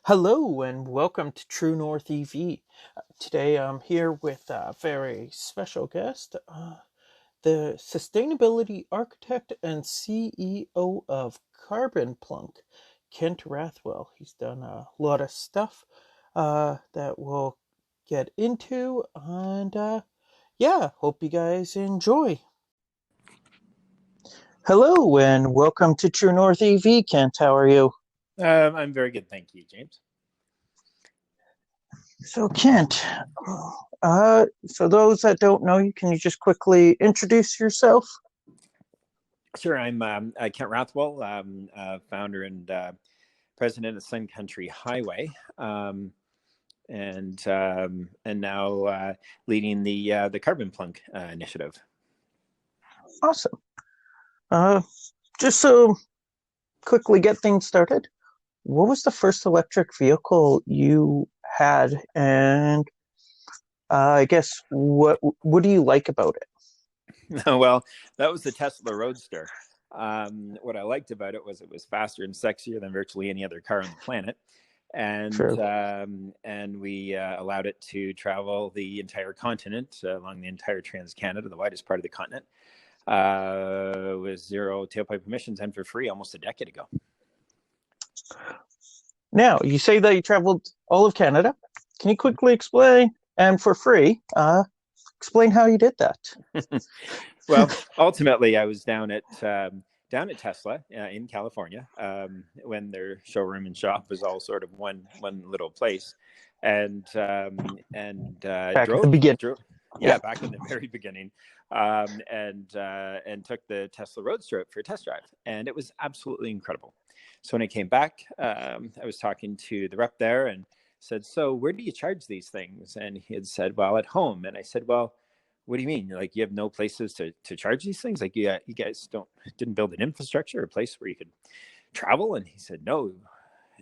Hello and welcome to True North EV. Today I'm here with a very special guest, the sustainability architect and CEO of Carbon Plunk, Kent Rathwell. He's done a lot of stuff that we'll get into, and hope you guys enjoy. Hello and welcome to True North EV, Kent. How are you? I'm very good, thank you, James. So, Kent, for those that don't know you, can you just quickly introduce yourself? Sure, I'm Kent Rathwell, founder and president of Sun Country Highway, and now leading the Carbon Plunk initiative. Awesome. Just so quickly get things started, what was the first electric vehicle you had, and I guess what do you like about it? Well, that was the Tesla Roadster. What I liked about it was faster and sexier than virtually any other car on the planet, and we allowed it to travel the entire continent along the entire Trans-Canada, the widest part of the continent, with zero tailpipe emissions and for free almost a decade ago. Now, you say that you traveled all of Canada. Can you quickly explain, and for free, explain how you did that? Well, ultimately, I was down at Tesla in California when their showroom and shop was all sort of one little place, and back at the beginning. Back in the very beginning, and took the Tesla Roadster out for a test drive, and it was absolutely incredible. So when I came back, I was talking to the rep there and said, "So where do you charge these things?" And he had said, "Well, at home." And I said, "Well, what do you mean? Like, you have no places to charge these things? Like, you guys didn't build an infrastructure, a place where you could travel?" And he said, "No."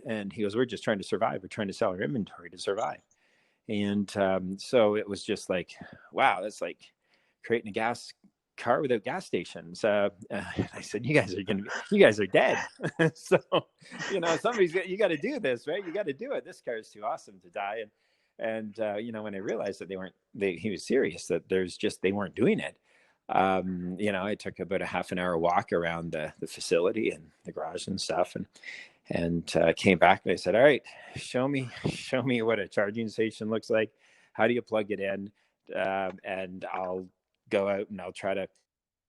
And he goes, "We're just trying to survive. We're trying to sell our inventory to survive." And so it was just like, wow, that's like creating a gas car without gas stations. I said, you guys are dead. So, you got to do this, right? You got to do it. This car is too awesome to die. And when I realized that he was serious, that they weren't doing it. I took about a half an hour walk around the facility and the garage and stuff, and came back and I said, "All right, show me what a charging station looks like. How do you plug it in? And I'll go out and I'll try to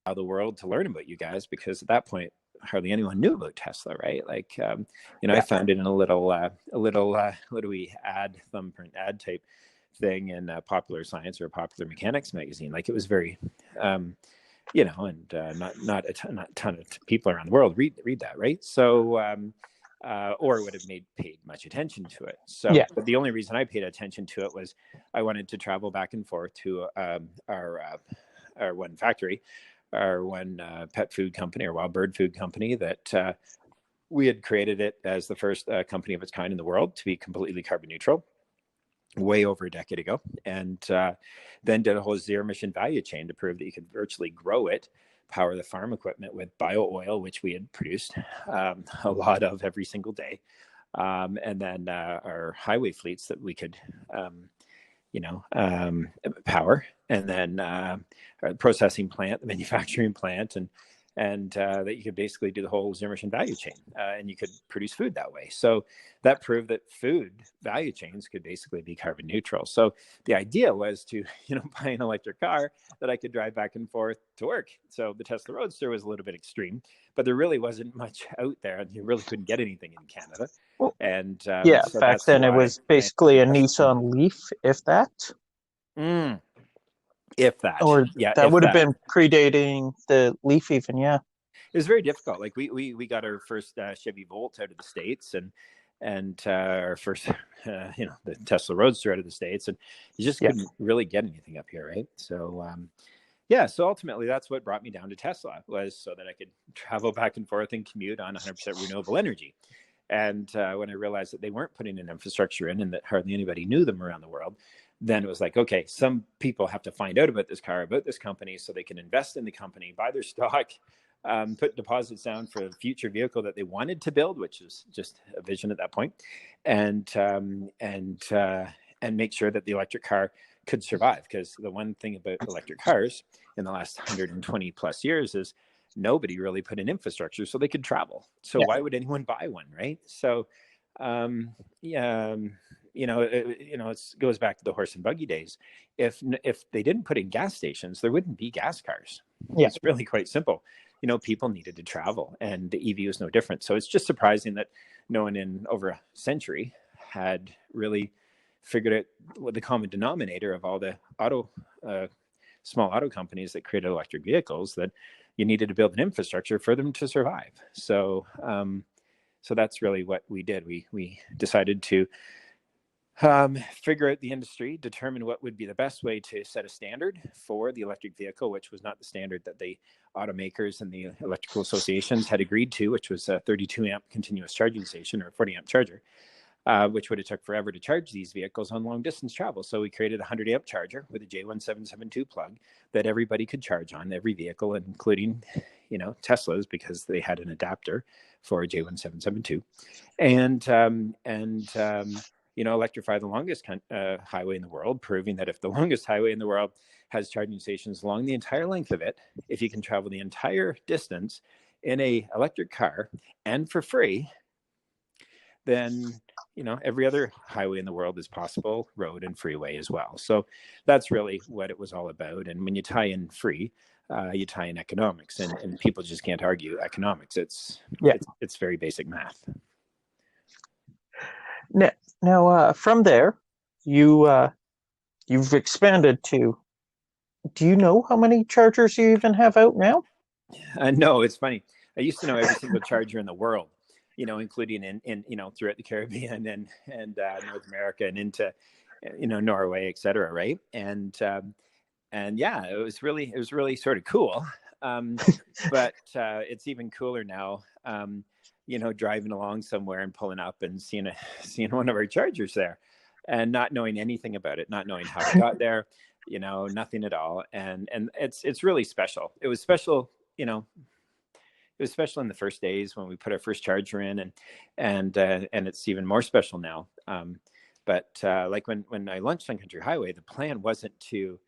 allow the world to learn about you guys," because at that point hardly anyone knew about Tesla, right? Like, I found it in a little what do we thumbprint ad type thing in Popular Science or Popular Mechanics magazine. Like, it was very and not a ton of people around the world read that, right? So or would have paid much attention to it. So, yeah. But the only reason I paid attention to it was I wanted to travel back and forth to our one factory, our one pet food company, or wild bird food company, that we had created it as the first company of its kind in the world to be completely carbon neutral way over a decade ago, and then did a whole zero emission value chain to prove that you could virtually grow it, power the farm equipment with bio oil, which we had produced a lot of every single day, and then our highway fleets that we could power, and then our processing plant, the manufacturing plant, and that you could basically do the whole zero emission value chain, and you could produce food that way. So that proved that food value chains could basically be carbon neutral. So the idea was to, buy an electric car that I could drive back and forth to work. So the Tesla Roadster was a little bit extreme, but there really wasn't much out there, and you really couldn't get anything in Canada. And so back then it was basically a Nissan Leaf, if that. If that, or that would have been predating the Leaf, even. Yeah, it was very difficult. Like, we got our first Chevy Volt out of the States, and our first the Tesla Roadster out of the States, and you just couldn't really get anything up here, right? So so ultimately that's what brought me down to Tesla, was so that I could travel back and forth and commute on 100% renewable energy. And when I realized that they weren't putting an infrastructure in, and that hardly anybody knew them around the world, then it was like, okay, some people have to find out about this car, about this company, so they can invest in the company, buy their stock, put deposits down for a future vehicle that they wanted to build, which is just a vision at that point, and make sure that the electric car could survive. Because the one thing about electric cars in the last 120 plus years is nobody really put in infrastructure so they could travel. So why would anyone buy one, right? So, it goes back to the horse and buggy days. If they didn't put in gas stations, there wouldn't be gas cars. Yeah. It's really quite simple. People needed to travel, and the EV was no different. So it's just surprising that no one in over a century had really figured out what the common denominator of all the small auto companies that created electric vehicles, that you needed to build an infrastructure for them to survive. So that's really what we did. We decided to figure out the industry, determine what would be the best way to set a standard for the electric vehicle, which was not the standard that the automakers and the electrical associations had agreed to, which was a 32 amp continuous charging station or a 40 amp charger, which would have took forever to charge these vehicles on long distance travel. So we created a 100 amp charger with a J1772 plug that everybody could charge on, every vehicle, including, Teslas, because they had an adapter for a J1772, and electrify the longest highway in the world, proving that if the longest highway in the world has charging stations along the entire length of it, if you can travel the entire distance in a electric car and for free, then every other highway in the world is possible, road and freeway as well. So that's really what it was all about. And when you tie in free, you tie in economics, and people just can't argue economics. It's very basic math. Now, from there, you've expanded to. Do you know how many chargers you even have out now? No, it's funny. I used to know every single charger in the world, including in throughout the Caribbean and North America and into Norway, et cetera, right? And yeah, it was really sort of cool. But it's even cooler now. Driving along somewhere and pulling up and seeing one of our chargers there, and not knowing anything about it, not knowing how it got there, nothing at all. And it's really special. It was special, it was special in the first days when we put our first charger in, and it's even more special now. But like when I launched on Country Highway, the plan wasn't to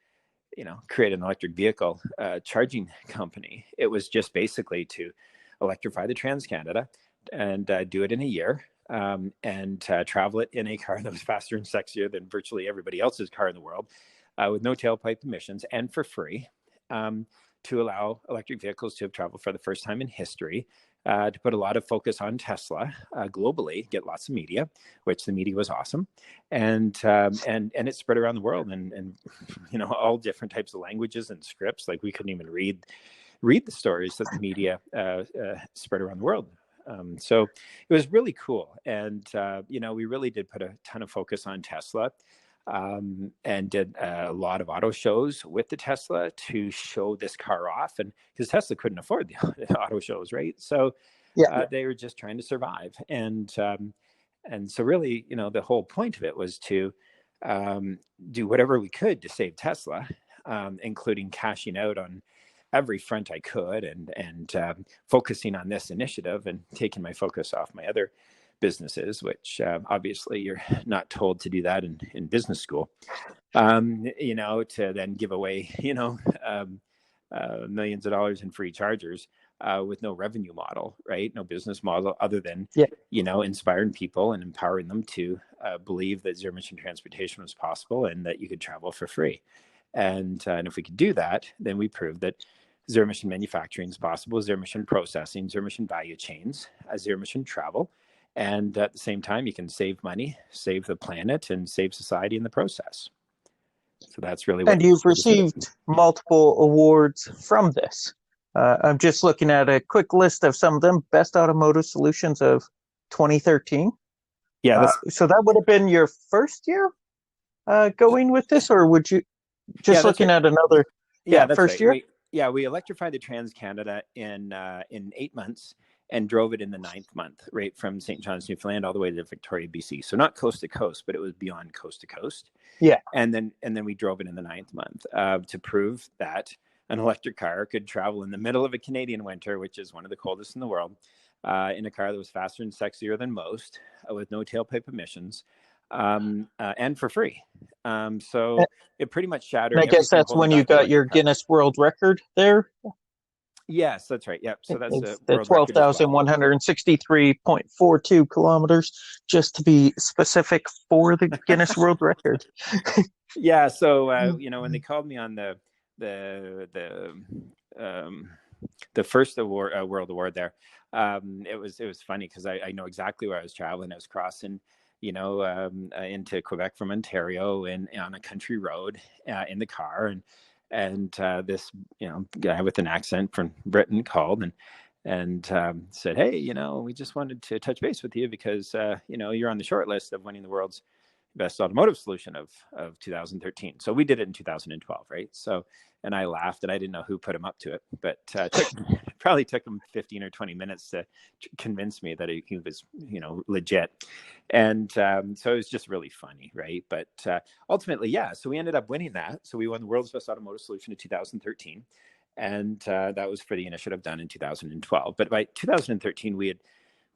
create an electric vehicle charging company. It was just basically to electrify the Trans-Canada and do it in a year, and travel it in a car that was faster and sexier than virtually everybody else's car in the world, with no tailpipe emissions and for free, to allow electric vehicles to have traveled for the first time in history, to put a lot of focus on Tesla globally, get lots of media, which the media was awesome, and it spread around the world, and all different types of languages and scripts. Like we couldn't even read the stories that the media spread around the world. So it was really cool. And, we really did put a ton of focus on Tesla, and did a lot of auto shows with the Tesla to show this car off. And because Tesla couldn't afford the auto shows, right? So they were just trying to survive. And so really, the whole point of it was to do whatever we could to save Tesla, including cashing out on every front I could, and focusing on this initiative and taking my focus off my other businesses, which obviously you're not told to do that in business school, to then give away, millions of dollars in free chargers with no revenue model, right? No business model other than, inspiring people and empowering them to believe that zero emission transportation was possible and that you could travel for free. And if we could do that, then we proved that zero emission manufacturing is possible, zero emission processing, zero emission value chains, zero emission travel. And at the same time, you can save money, save the planet, and save society in the process. So that's really what. And you've received multiple awards from this. I'm just looking at a quick list of some of them. Best Automotive Solutions of 2013. Yeah. So that would have been your first year going with this, or would you just looking at another? First year. We electrified the Trans-Canada in 8 months and drove it in the 9th month, right from St. John's, Newfoundland, all the way to Victoria, BC. So not coast to coast, but it was beyond coast to coast. Yeah. And then we drove it in the 9th month to prove that an electric car could travel in the middle of a Canadian winter, which is one of the coldest in the world, in a car that was faster and sexier than most, with no tailpipe emissions, and for free. So it pretty much And shattered I guess everything that's holding when you back the got your electric car. Guinness World Record there. Yes, that's right. Yep. So that's a It's the world record as well. 12,163.42 kilometers, just to be specific for the Guinness World Record. Yeah. So when they called me on the the first award, world award there, it was funny because I know exactly where I was traveling. I was crossing, into Quebec from Ontario and on a country road in the car, and this guy with an accent from Britain called and said, "Hey, we just wanted to touch base with you because you're on the short list of winning the world's best automotive solution of 2013." So we did it in 2012, right? So, and I laughed, and I didn't know who put him up to it, but probably took him 15 or 20 minutes to convince me that he was legit. And so it was just really funny, right? But ultimately, yeah, so we ended up winning that. So we won the world's best automotive solution in 2013, and that was for the initiative done in 2012. But by 2013,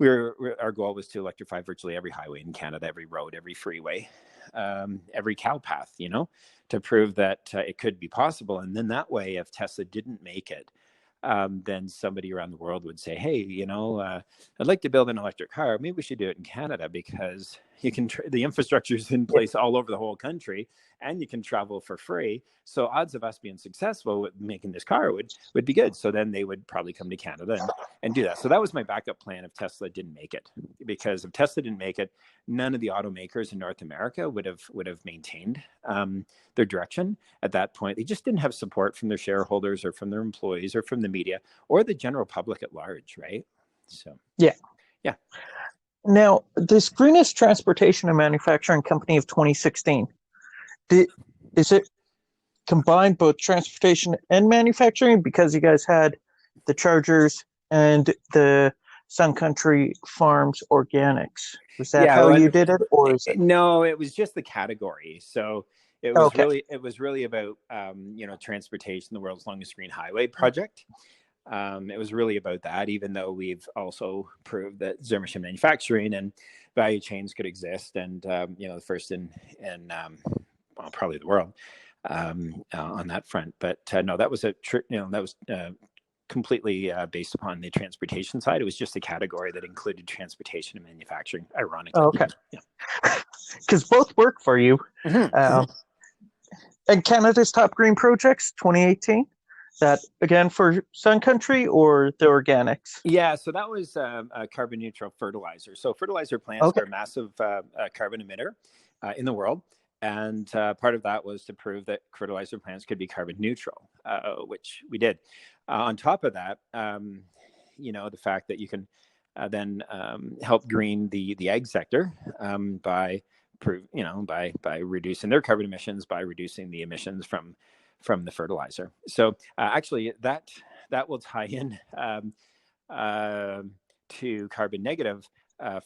our goal was to electrify virtually every highway in Canada, every road, every freeway, every cow path, to prove that it could be possible. And then that way, if Tesla didn't make it, then somebody around the world would say, "Hey, I'd like to build an electric car. Maybe we should do it in Canada because the infrastructure is in place all over the whole country, and you can travel for free. So odds of us being successful with making this car would be good." So then they would probably come to Canada and do that. So that was my backup plan if Tesla didn't make it, because if Tesla didn't make it, none of the automakers in North America would have maintained their direction at that point. They just didn't have support from their shareholders or from their employees or from the media or the general public at large, right? So Yeah. yeah. Now, this Greenest Transportation and Manufacturing Company of 2016, is it combined both transportation and manufacturing, because you guys had the chargers and the Sun Country Farms organics? Was that how you did it, or is it? No, it was just the category. So it was Okay. really about transportation, the world's longest green highway project. It was really about that, even though we've also proved that zero emission manufacturing and value chains could exist, and the first in probably the world on that front. But no, that was completely based upon the transportation side. It was just a category that included transportation and manufacturing, ironically. Okay. Because both work for you. Mm-hmm. And Canada's Top Green Projects 2018, that again for Sun Country or the organics? Yeah, so that was a carbon neutral fertilizer. So fertilizer plants are a massive carbon emitter in the world. And part of that was to prove that fertilizer plants could be carbon neutral, which we did. On top of that, the fact that you can then help green the ag sector by reducing their carbon emissions, by reducing the emissions from the fertilizer. So actually, that will tie in to carbon negative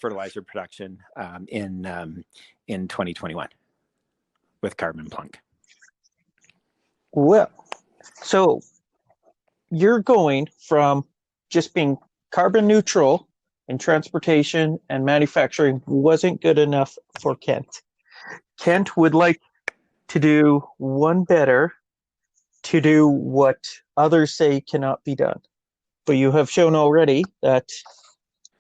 fertilizer production in 2021 with Carbon Plunk. Well, so you're going from just being carbon neutral in transportation and manufacturing wasn't good enough for Kent. Kent would like to do one better, to do what others say cannot be done. But you have shown already that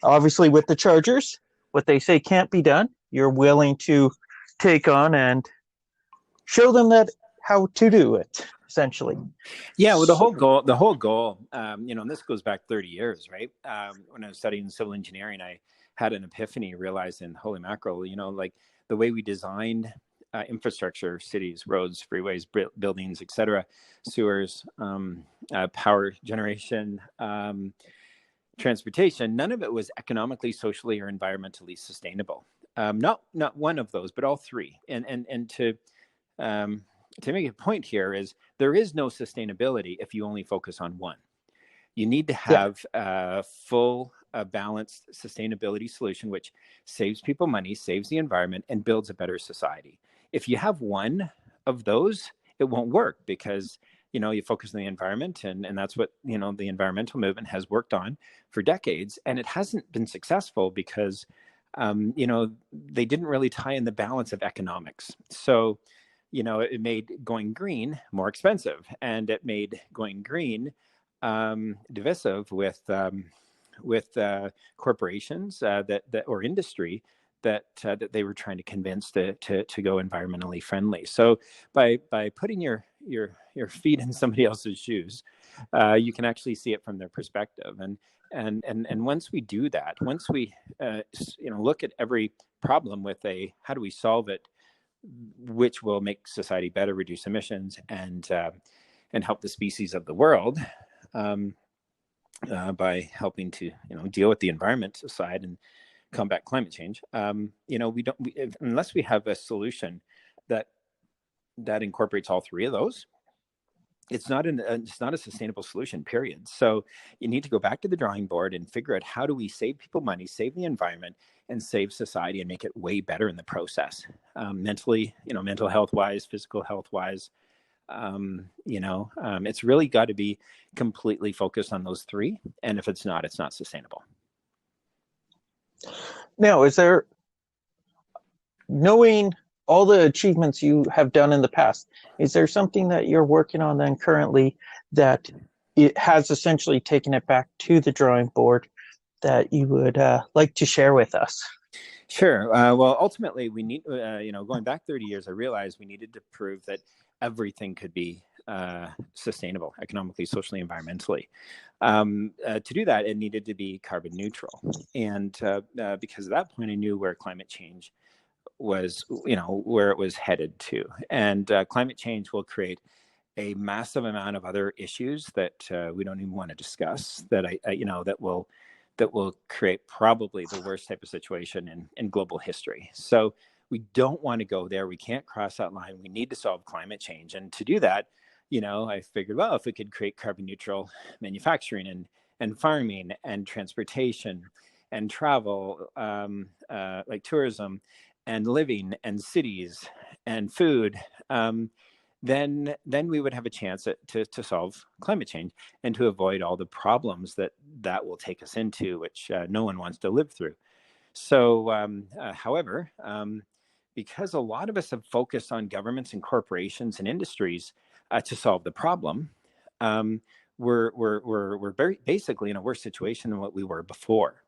obviously with the chargers, what they say can't be done, you're willing to take on and show them that how to do it, essentially. Yeah, well, the whole goal, and this goes back 30 years, right? When I was studying civil engineering, I had an epiphany realizing, holy mackerel, like the way we designed infrastructure, cities, roads, freeways, buildings, etc., sewers, power generation, transportation, none of it was economically, socially, or environmentally sustainable. Not one of those, but all three. And to make a point here is there is no sustainability if you only focus on one. You need to have a full, balanced sustainability solution, which saves people money, saves the environment, and builds a better society. If you have one of those, it won't work because you focus on the environment, and that's what, the environmental movement has worked on for decades. And it hasn't been successful because, they didn't really tie in the balance of economics. So, it made going green more expensive, and it made going green divisive with corporations that or industry that they were trying to convince to go environmentally friendly. So by putting your feet in somebody else's shoes, you can actually see it from their perspective. And once we do that, once we look at every problem with a how do we solve it, which will make society better, reduce emissions, and help the species of the world. By helping to deal with the environment side and combat climate change, unless we have a solution that incorporates all three of those, it's not a sustainable solution, period. So you need to go back to the drawing board and figure out how do we save people money, save the environment, and save society, and make it way better in the process, mentally, mental health wise, physical health wise. It's really got to be completely focused on those three. And if it's not sustainable. Now, is there, knowing all the achievements you have done in the past, is there something that you're working on then currently that it has essentially taken it back to the drawing board that you would like to share with us? Sure. Well, ultimately, we need, going back 30 years, I realized we needed to prove that everything could be sustainable, economically, socially, environmentally. To do that, it needed to be carbon neutral. And because at that point, I knew where climate change was, where it was headed to. And climate change will create a massive amount of other issues that we don't even want to discuss, that that will create probably the worst type of situation in global history. So we don't want to go there. We can't cross that line. We need to solve climate change. And to do that, I figured, well, if we could create carbon neutral manufacturing and farming and transportation and travel, like tourism and living and cities and food, then we would have a chance to solve climate change and to avoid all the problems that will take us into, which no one wants to live through. So, however, because a lot of us have focused on governments and corporations and industries to solve the problem, we're very basically in a worse situation than what we were before,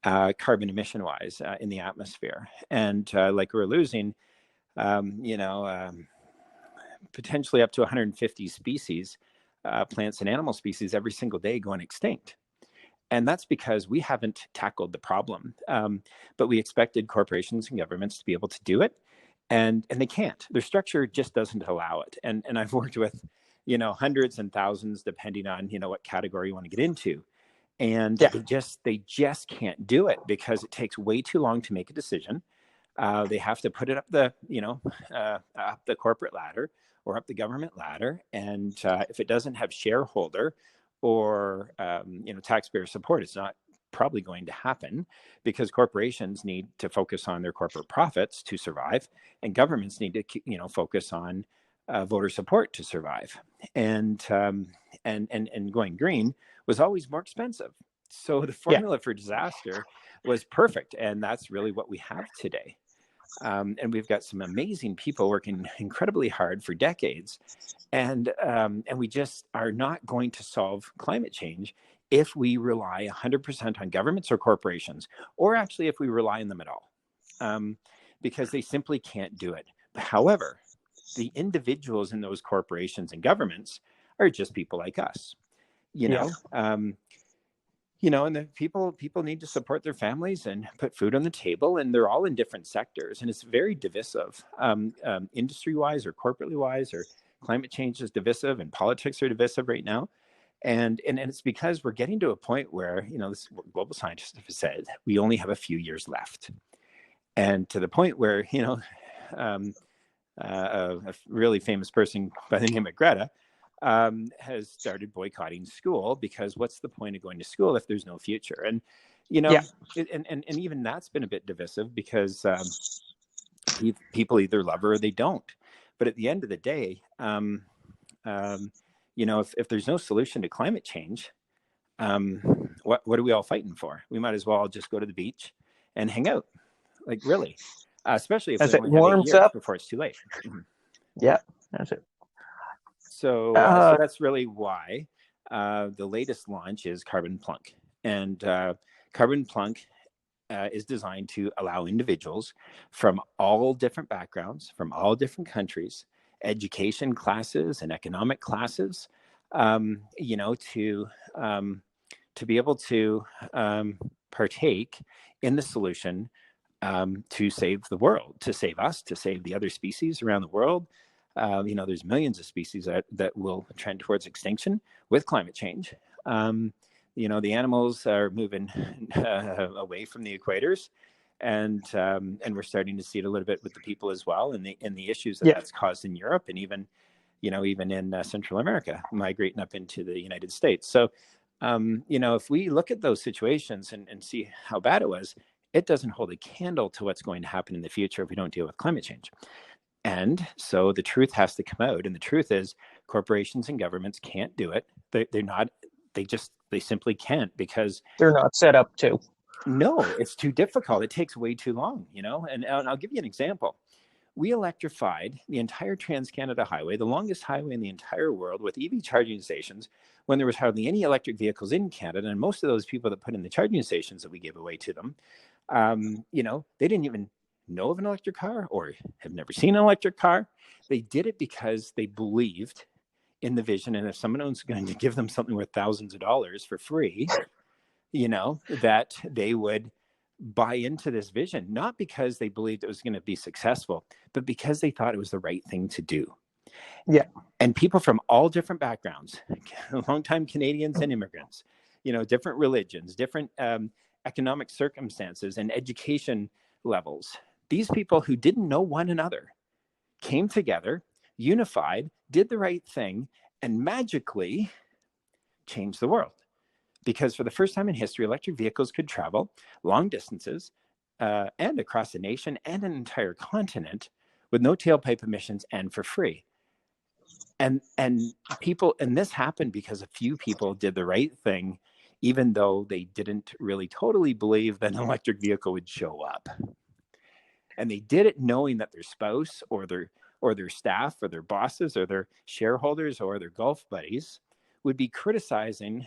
carbon emission wise, in the atmosphere. And like we're losing, potentially up to 150 species, plants and animal species every single day going extinct. And that's because we haven't tackled the problem. But we expected corporations and governments to be able to do it. And they can't. Their structure just doesn't allow it. And I've worked with, hundreds and thousands, depending on, what category you want to get into. And they just can't do it because it takes way too long to make a decision. They have to put it up the, up the corporate ladder or up the government ladder. And if it doesn't have shareholder or, taxpayer support, it's not probably going to happen, because corporations need to focus on their corporate profits to survive, and governments need to, focus on voter support to survive. And going green was always more expensive. So the formula for disaster was perfect. And that's really what we have today. And we've got some amazing people working incredibly hard for decades. And we just are not going to solve climate change if we rely 100% on governments or corporations, or actually if we rely on them at all, because they simply can't do it. However, the individuals in those corporations and governments are just people like us, and the people need to support their families and put food on the table, and they're all in different sectors, and it's very divisive, industry-wise or corporately wise, or climate change is divisive and politics are divisive right now. And it's because we're getting to a point where, this global scientists have said, we only have a few years left. And to the point where, a really famous person by the name of Greta has started boycotting school, because what's the point of going to school if there's no future? And, and even that's been a bit divisive, because people either love her or they don't. But at the end of the day, if there's no solution to climate change, what are we all fighting for? We might as well just go to the beach and hang out, like really, especially if As we it only have 8 warms years up. before it's too late. Yeah, that's it. So that's really why the latest launch is Carbon Plunk, and Carbon Plunk is designed to allow individuals from all different backgrounds, from all different countries, education classes and economic classes, to be able to partake in the solution to save the world, to save us, to save the other species around the world. There's millions of species that will trend towards extinction with climate change. The animals are moving away from the equators, and we're starting to see it a little bit with the people as well, and the issues that's caused in Europe, and even in Central America, migrating up into the United States. So, if we look at those situations and see how bad it was, it doesn't hold a candle to what's going to happen in the future if we don't deal with climate change. And so the truth has to come out. And the truth is corporations and governments can't do it. They simply can't, because they're not set up to. No, it's too difficult. It takes way too long, and I'll give you an example. We electrified the entire Trans-Canada Highway, the longest highway in the entire world, with EV charging stations when there was hardly any electric vehicles in Canada. And most of those people that put in the charging stations that we gave away to them, they didn't even know of an electric car or have never seen an electric car. They did it because they believed in the vision. And if someone was going to give them something worth thousands of dollars for free, that they would buy into this vision, not because they believed it was going to be successful, but because they thought it was the right thing to do. Yeah. And people from all different backgrounds, longtime Canadians and immigrants, different religions, different economic circumstances and education levels. These people who didn't know one another came together, unified, did the right thing, and magically changed the world. Because for the first time in history, electric vehicles could travel long distances and across a nation and an entire continent with no tailpipe emissions and for free. And this happened because a few people did the right thing, even though they didn't really totally believe that an electric vehicle would show up. And they did it knowing that their spouse or their staff or their bosses or their shareholders or their golf buddies would be criticizing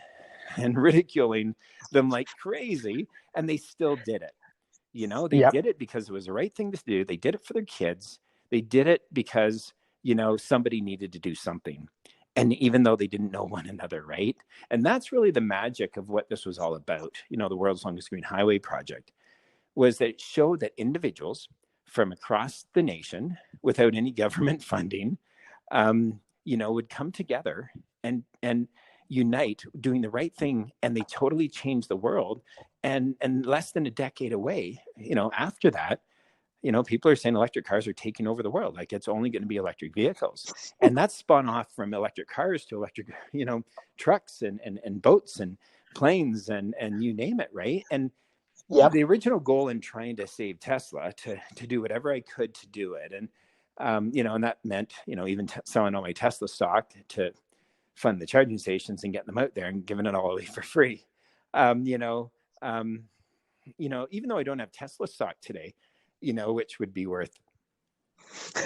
and ridiculing them like crazy, and they still did it. They did it because it was the right thing to do. They did it for their kids. They did it because somebody needed to do something, and even though they didn't know one another, right? And that's really the magic of what this was all about. The world's longest green highway project was that it showed that individuals from across the nation, without any government funding, would come together and unite doing the right thing, and they totally changed the world. And less than a decade away, after that, people are saying electric cars are taking over the world. Like, it's only going to be electric vehicles. And that's spun off from electric cars to electric, trucks and boats and planes and you name it, right? And the original goal in trying to save Tesla, to do whatever I could to do it. And, and that meant, even selling all my Tesla stock to fund the charging stations and getting them out there and giving it all away for free. Even though I don't have Tesla stock today, which would be worth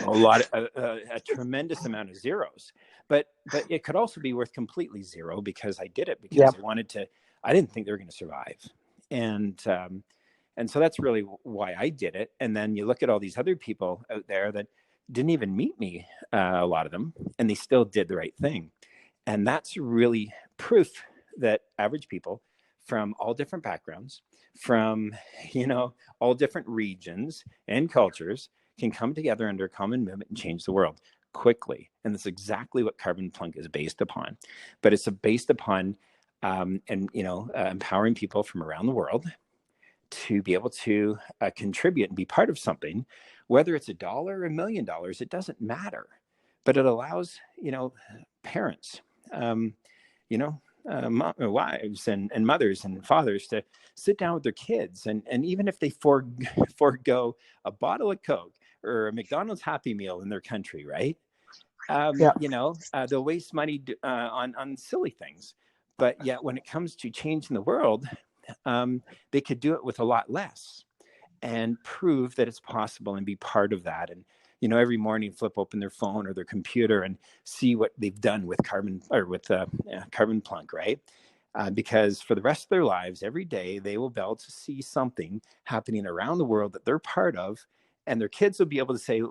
a tremendous amount of zeros, but it could also be worth completely zero, because I did it because I didn't think they were going to survive. And so that's really why I did it. And then you look at all these other people out there that didn't even meet me, a lot of them, and they still did the right thing. And that's really proof that average people from all different backgrounds, from, all different regions and cultures, can come together under a common movement and change the world quickly. And that's exactly what Carbon Plunk is based upon. But it's based upon empowering people from around the world to be able to contribute and be part of something, whether it's $1 or $1 million, it doesn't matter. But it allows, parents, wives and mothers and fathers to sit down with their kids. And even if they forego a bottle of Coke or a McDonald's Happy Meal in their country, right? Yeah. They'll waste money on silly things. But yet when it comes to changing the world, they could do it with a lot less and prove that it's possible and be part of that. And, every morning flip open their phone or their computer and see what they've done with Carbon Plunk, right? Because for the rest of their lives, every day they will be able to see something happening around the world that they're part of. And their kids will be able to say,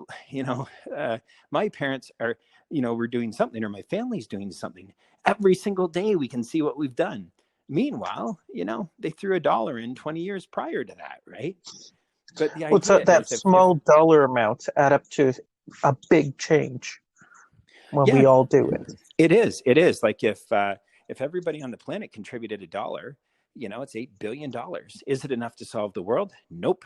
my parents are, we're doing something, or my family's doing something. Every single day we can see what we've done. Meanwhile, they threw $1 in 20 years prior to that, right? But the Well, so idea that is if small dollar amount add up to a big change when yeah, we all do it. it is like if everybody on the planet contributed $1, it's $8 billion. Is it enough to solve the world? Nope.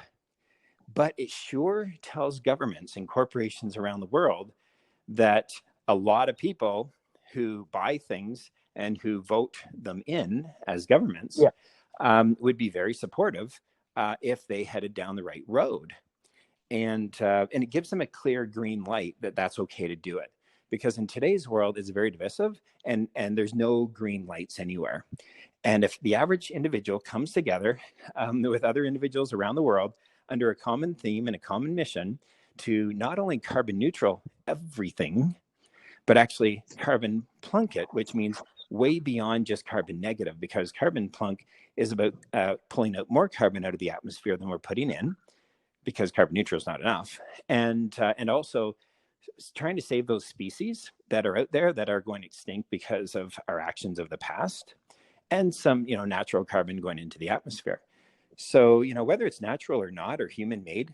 But it sure tells governments and corporations around the world that a lot of people who buy things and who vote them in as governments Yeah. would be very supportive if they headed down the right road. And it gives them a clear green light that that's okay to do it. Because in today's world, it's very divisive, and there's no green lights anywhere. And if the average individual comes together with other individuals around the world under a common theme and a common mission to not only carbon neutral everything, but actually carbon plunk it, which means way beyond just carbon negative, because carbon plunk is about pulling out more carbon out of the atmosphere than we're putting in, because carbon neutral is not enough. And also trying to save those species that are out there that are going extinct because of our actions of the past, and some, natural carbon going into the atmosphere. So, whether it's natural or not, or human made,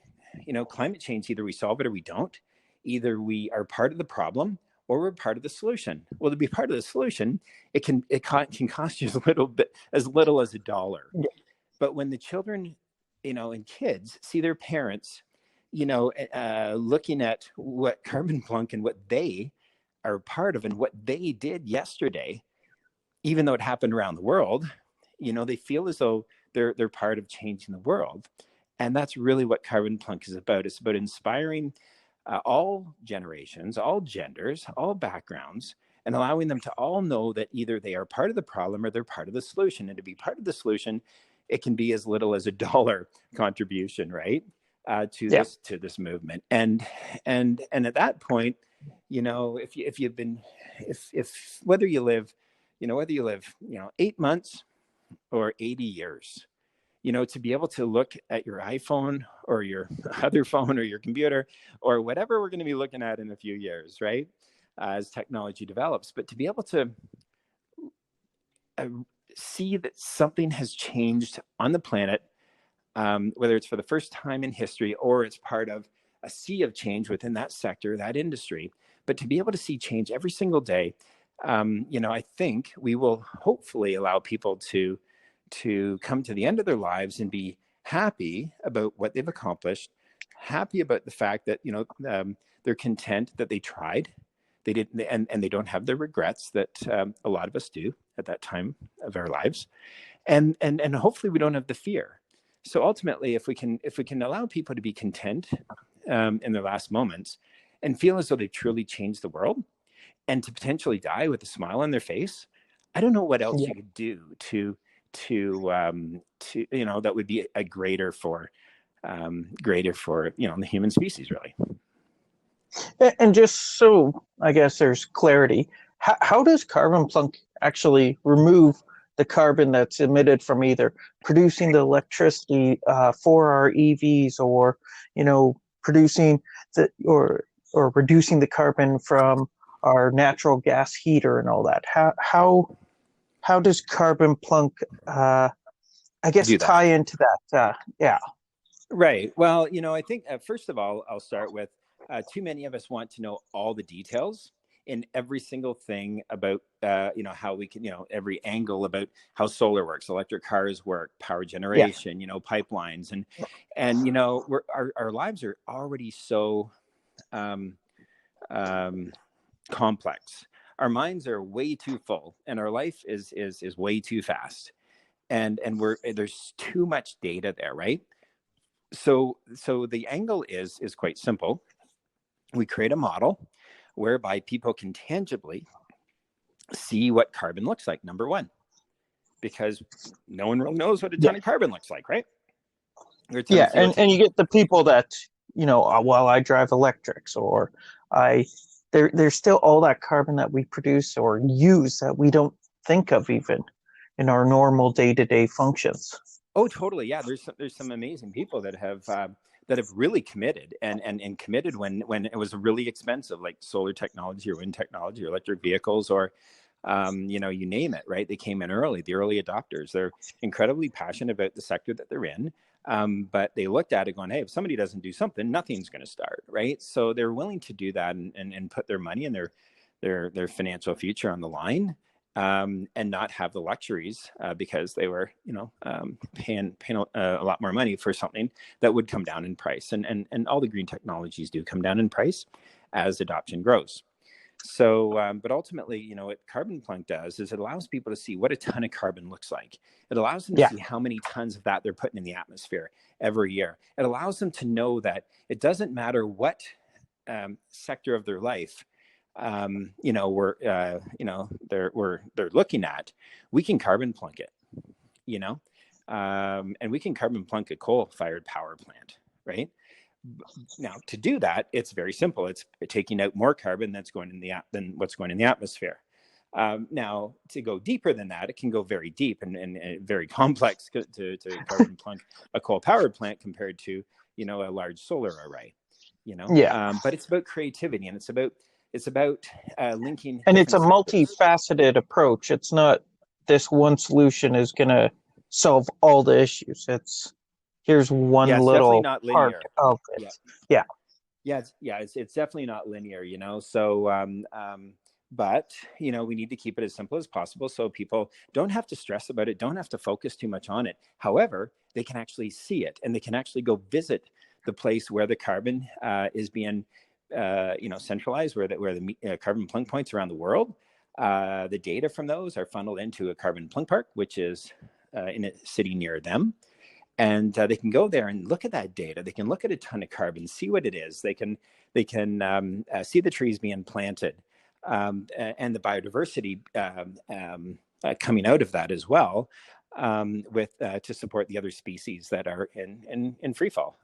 climate change, either we solve it or we don't. Either we are part of the problem or we're part of the solution. Well, to be part of the solution, it can cost you as little as $1. Yeah. But when the children, and kids see their parents, looking at what Carbon Plunk and what they are part of and what they did yesterday, even though it happened around the world, they feel as though they're part of changing the world. And that's really what Carbon Plunk is about. It's about inspiring all generations, all genders, all backgrounds, and allowing them to all know that either they are part of the problem or they're part of the solution. And to be part of the solution, it can be as little as $1 contribution, right, to Yeah. this movement. And at that point, if whether you live 8 months or 80 years, to be able to look at your iPhone or your other phone or your computer or whatever we're going to be looking at in a few years, right, as technology develops, but to be able to see that something has changed on the planet, whether it's for the first time in history or it's part of a sea of change within that sector, that industry, but to be able to see change every single day, I think we will hopefully allow people to come to the end of their lives and be happy about what they've accomplished, happy about the fact that they're content that they tried, they didn't, and they don't have the regrets that a lot of us do at that time of our lives, and hopefully we don't have the fear. So ultimately, if we can allow people to be content in their last moments and feel as though they've truly changed the world, and to potentially die with a smile on their face, I don't know what else Yeah. you could do to that would be a greater for the human species, really. And just so I guess there's clarity, how does Carbon Plunk actually remove the carbon that's emitted from either producing the electricity for our EVs, or producing or reducing the carbon from our natural gas heater and all that? How does Carbon Plunk I guess Do that. tie into that? Yeah. Right. Well, I think first of all, I'll start with too many of us want to know all the details in every single thing about, how we can, every angle about how solar works, electric cars work, power Yeah. generation, pipelines, our lives are already so complex. Our minds are way too full, and our life is way too fast, and there's too much data there, right? So the angle is quite simple. We create a model whereby people can tangibly see what carbon looks like, number one, because no one really knows what a Yeah. ton of carbon looks like, right? Or a ton of Yeah, CO2. and you get the people that, well, I drive electrics, or I there's still all that carbon that we produce or use that we don't think of even in our normal day-to-day functions. Oh, totally. Yeah, there's some amazing people that have really committed and committed when it was really expensive, like solar technology or wind technology or electric vehicles or you name it, right? They came in early, the early adopters. They're incredibly passionate about the sector that they're in. But they looked at it going, hey, if somebody doesn't do something, nothing's going to start, right? So they're willing to do that and put their money and their financial future on the line, and not have the luxuries because they were, paying a lot more money for something that would come down in price. And all the green technologies do come down in price as adoption grows. So, but ultimately, what Carbon Plunk does is it allows people to see what a ton of carbon looks like. It allows them to Yeah. see how many tons of that they're putting in the atmosphere every year. It allows them to know that it doesn't matter what sector of their life, they're looking at. We can Carbon Plunk it, and we can Carbon Plunk a coal-fired power plant, right? Now, to do that, it's very simple. It's taking out more carbon than what's going in the atmosphere. Now, to go deeper than that, it can go very deep and very complex to Carbon Plunk a coal power plant compared to a large solar array. Yeah. But it's about creativity, and it's about linking And it's a different sectors. multifaceted approach. It's not this one solution is going to solve all the issues. Here's one Yeah, it's definitely little not part linear. of Yeah. it. Yeah. It's definitely not linear, So, but we need to keep it as simple as possible so people don't have to stress about it, don't have to focus too much on it. However, they can actually see it, and they can actually go visit the place where the carbon is being, centralized, where the carbon plunk points around the world. The data from those are funneled into a carbon plunk park, which is in a city near them. And they can go there and look at that data. They can look at a ton of carbon, see what it is. They can see the trees being planted, and the biodiversity coming out of that as well, with to support the other species that are in free fall.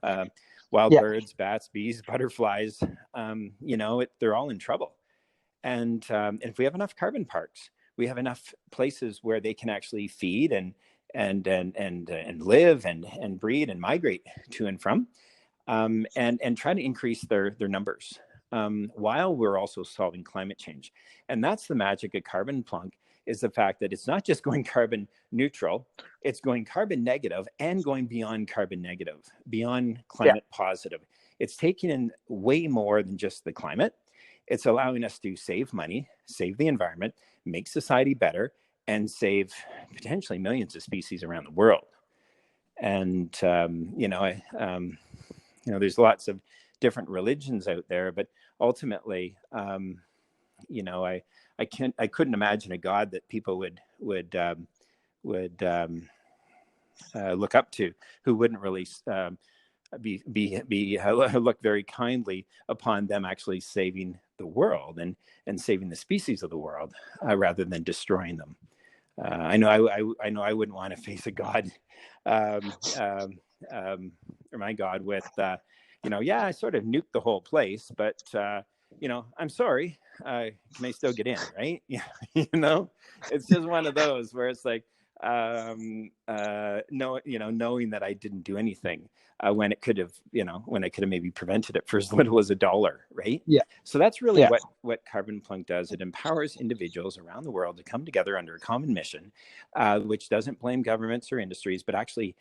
Wild Yeah. birds, bats, bees, butterflies. They're all in trouble. And if we have enough carbon parks, we have enough places where they can actually feed and live and breed and migrate to and from, and try to increase their numbers, while we're also solving climate change. And that's the magic of Carbon Plunk, is the fact that it's not just going carbon neutral, it's going carbon negative and going beyond carbon negative, beyond Yeah. climate positive. It's taking in way more than just the climate. It's allowing us to save money, save the environment, make society better, and save potentially millions of species around the world. And there's lots of different religions out there, but ultimately, I couldn't imagine a God that people would look up to, who wouldn't really look very kindly upon them actually saving the world and saving the species of the world, rather than destroying them. I know I wouldn't want to face a God, or my God, with I sort of nuked the whole place, but I'm sorry, can I still get in, right? It's just one of those where it's like, knowing that I didn't do anything, when I could have maybe prevented it for as little as $1, right? Yeah. So that's really Yeah. what Carbon Plunk does. It empowers individuals around the world to come together under a common mission, which doesn't blame governments or industries, but actually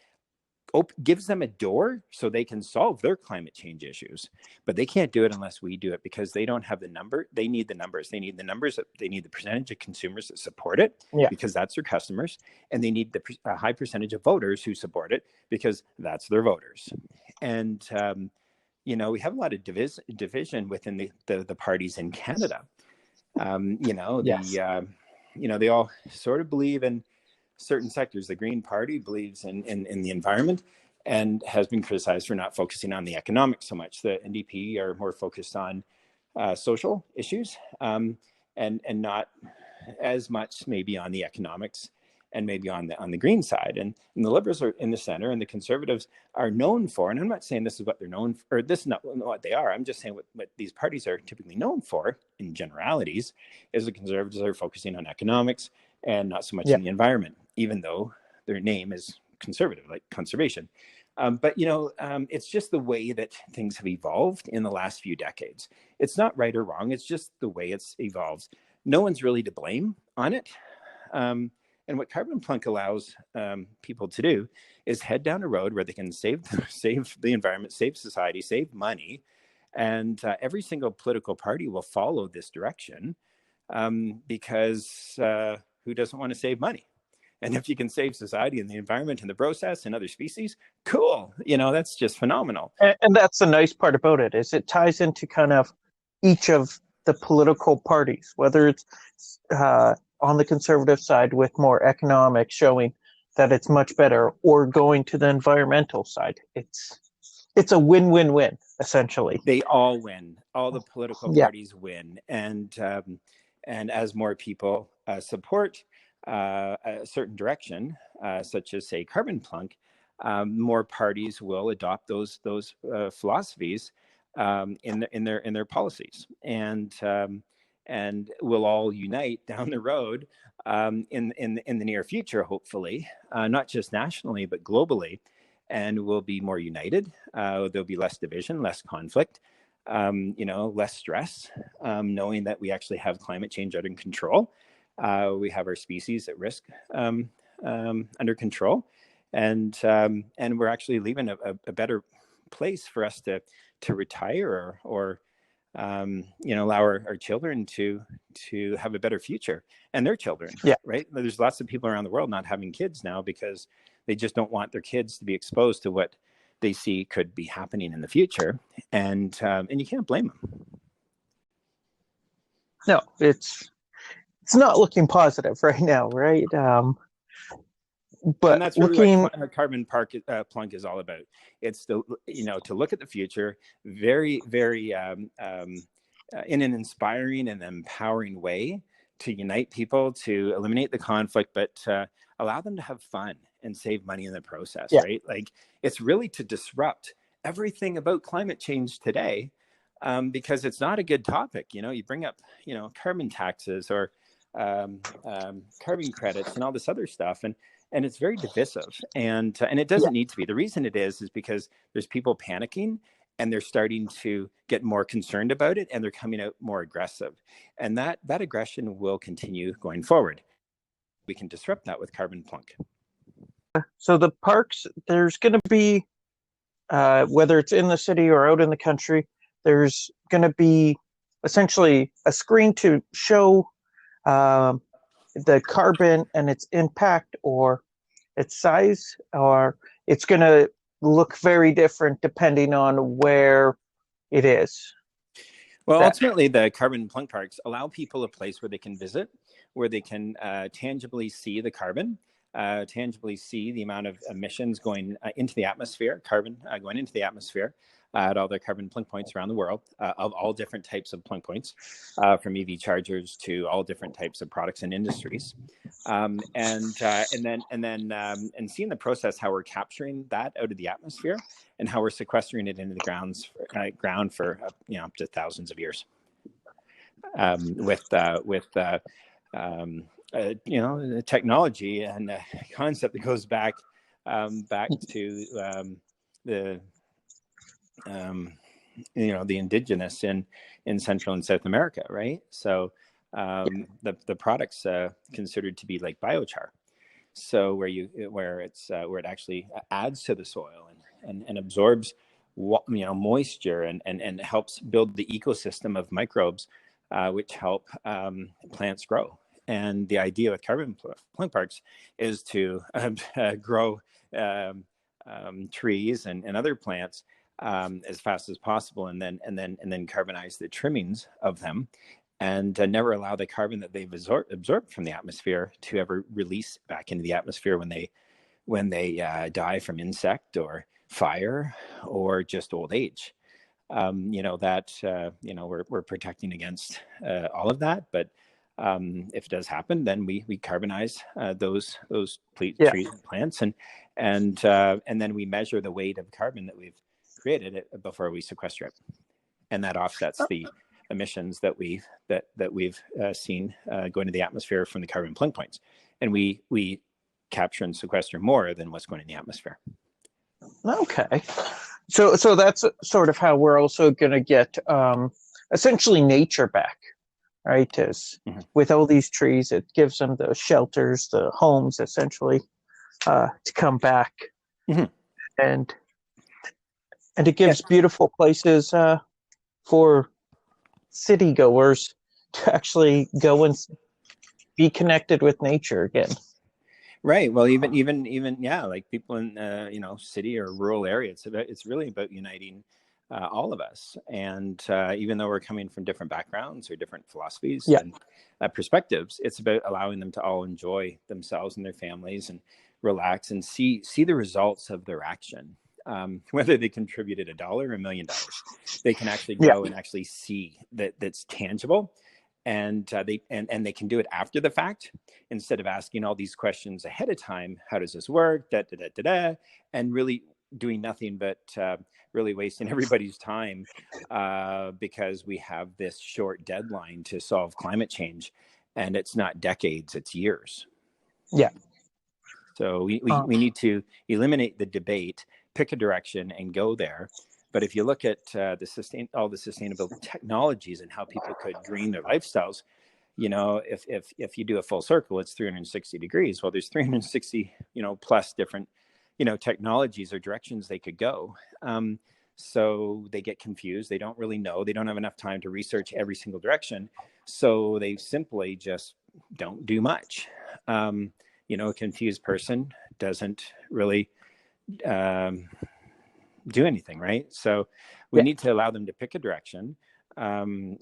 gives them a door so they can solve their climate change issues. But they can't do it unless we do it, because they don't have the number. They need the numbers. They need the percentage of consumers that support it, Yeah. because that's their customers. And they need a high percentage of voters who support it, because that's their voters. And, we have a lot of division within the parties in Canada. Yes. They all sort of believe in certain sectors. The Green Party believes in the environment and has been criticized for not focusing on the economics so much. The NDP are more focused on social issues, and not as much maybe on the economics and maybe on the green side. And the Liberals are in the center, and the Conservatives are known for, and I'm not saying this is what they're known for, or this is not what they are, I'm just saying what these parties are typically known for in generalities, is the Conservatives are focusing on economics and not so much Yeah. in the environment, even though their name is conservative, like conservation. But it's just the way that things have evolved in the last few decades. It's not right or wrong. It's just the way it's evolved. No one's really to blame on it. And what Carbon Plunk allows people to do is head down a road where they can save the environment, save society, save money, and every single political party will follow this direction, because who doesn't want to save money? And if you can save society and the environment and the process and other species, cool. That's just phenomenal. And that's the nice part about it, is it ties into kind of each of the political parties, whether it's on the conservative side with more economic, showing that it's much better, or going to the environmental side. It's a win-win-win, essentially. They all win. All the political Yeah. parties win. And as more people support a certain direction, such as, say, Carbon Plunk, more parties will adopt those philosophies in their policies, and we'll all unite down the road in the near future, hopefully, not just nationally but globally, and we'll be more united. There'll be less division, less conflict, less stress, knowing that we actually have climate change under control. We have our species at risk under control, and we're actually leaving a better place for us to retire, or allow our children to have a better future, and their children. Yeah. Right. There's lots of people around the world not having kids now because they just don't want their kids to be exposed to what they see could be happening in the future, and you can't blame them. No, it's not looking positive right now, right? But and that's really looking, what Carbon Plunk is all about. It's to look at the future very, very in an inspiring and empowering way, to unite people, to eliminate the conflict, but allow them to have fun and save money in the process. yeah. Right? Like, it's really to disrupt everything about climate change today, because it's not a good topic. You bring up carbon taxes or carbon credits and all this other stuff, and it's very divisive, and it doesn't need to be. The reason it is because there's people panicking, and they're starting to get more concerned about it, and they're coming out more aggressive, and that aggression will continue going forward. We can disrupt that with Carbon Plunk. So the parks, there's going to be, whether it's in the city or out in the country, there's going to be essentially a screen to show the carbon and its impact or its size, or it's going to look very different depending on where it is. Well, ultimately, the Carbon Plunk parks allow people a place where they can visit, where they can tangibly see the carbon, tangibly see the amount of emissions going into the atmosphere, carbon going into the atmosphere at all the Carbon Plunk points around the world, of all different types of plunk points, from EV chargers to all different types of products and industries, and seeing the process, how we're capturing that out of the atmosphere and how we're sequestering it into the ground for up to thousands of years, with technology and a concept that goes back to the indigenous in Central and South America, right? So the products considered to be like biochar, so where it actually adds to the soil and absorbs moisture and helps build the ecosystem of microbes, which help plants grow. And the idea with Carbon Plunk parks is to grow trees and other plants as fast as possible, and then carbonize the trimmings of them, and never allow the carbon that they've absorbed from the atmosphere to ever release back into the atmosphere when they die from insect or fire or just old age. that we're protecting against all of that. But if it does happen, then we carbonize those Yeah. trees and plants, and then we measure the weight of carbon that we've created before we sequester it, and that offsets the emissions that we've seen going to the atmosphere from the carbon plunk points, and we capture and sequester more than what's going in the atmosphere. Okay. So that's sort of how we're also going to get essentially nature back, right? As with all these trees, it gives them the shelters, the homes, essentially, to come back, and it gives beautiful places for city goers to actually go and be connected with nature again. Right. Well, even yeah, like people in city or rural areas, it's really about uniting all of us. And even though we're coming from different backgrounds or different philosophies and perspectives, it's about allowing them to all enjoy themselves and their families and relax and see the results of their action. Whether they contributed $1 or $1 million, they can actually go and actually see that's tangible. And they can do it after the fact instead of asking all these questions ahead of time. How does this work? And really doing nothing but really wasting everybody's time because we have this short deadline to solve climate change, and it's not decades, it's years. Yeah. So we need to eliminate the debate, pick a direction, and go there. But if you look at all the sustainable technologies and how people could green their lifestyles, if you do a full circle, it's 360 degrees. Well, there's 360, plus different, technologies or directions they could go. So they get confused. They don't really know. They don't have enough time to research every single direction. So they simply just don't do much. A confused person doesn't really do anything, right? So we need to allow them to pick a direction, and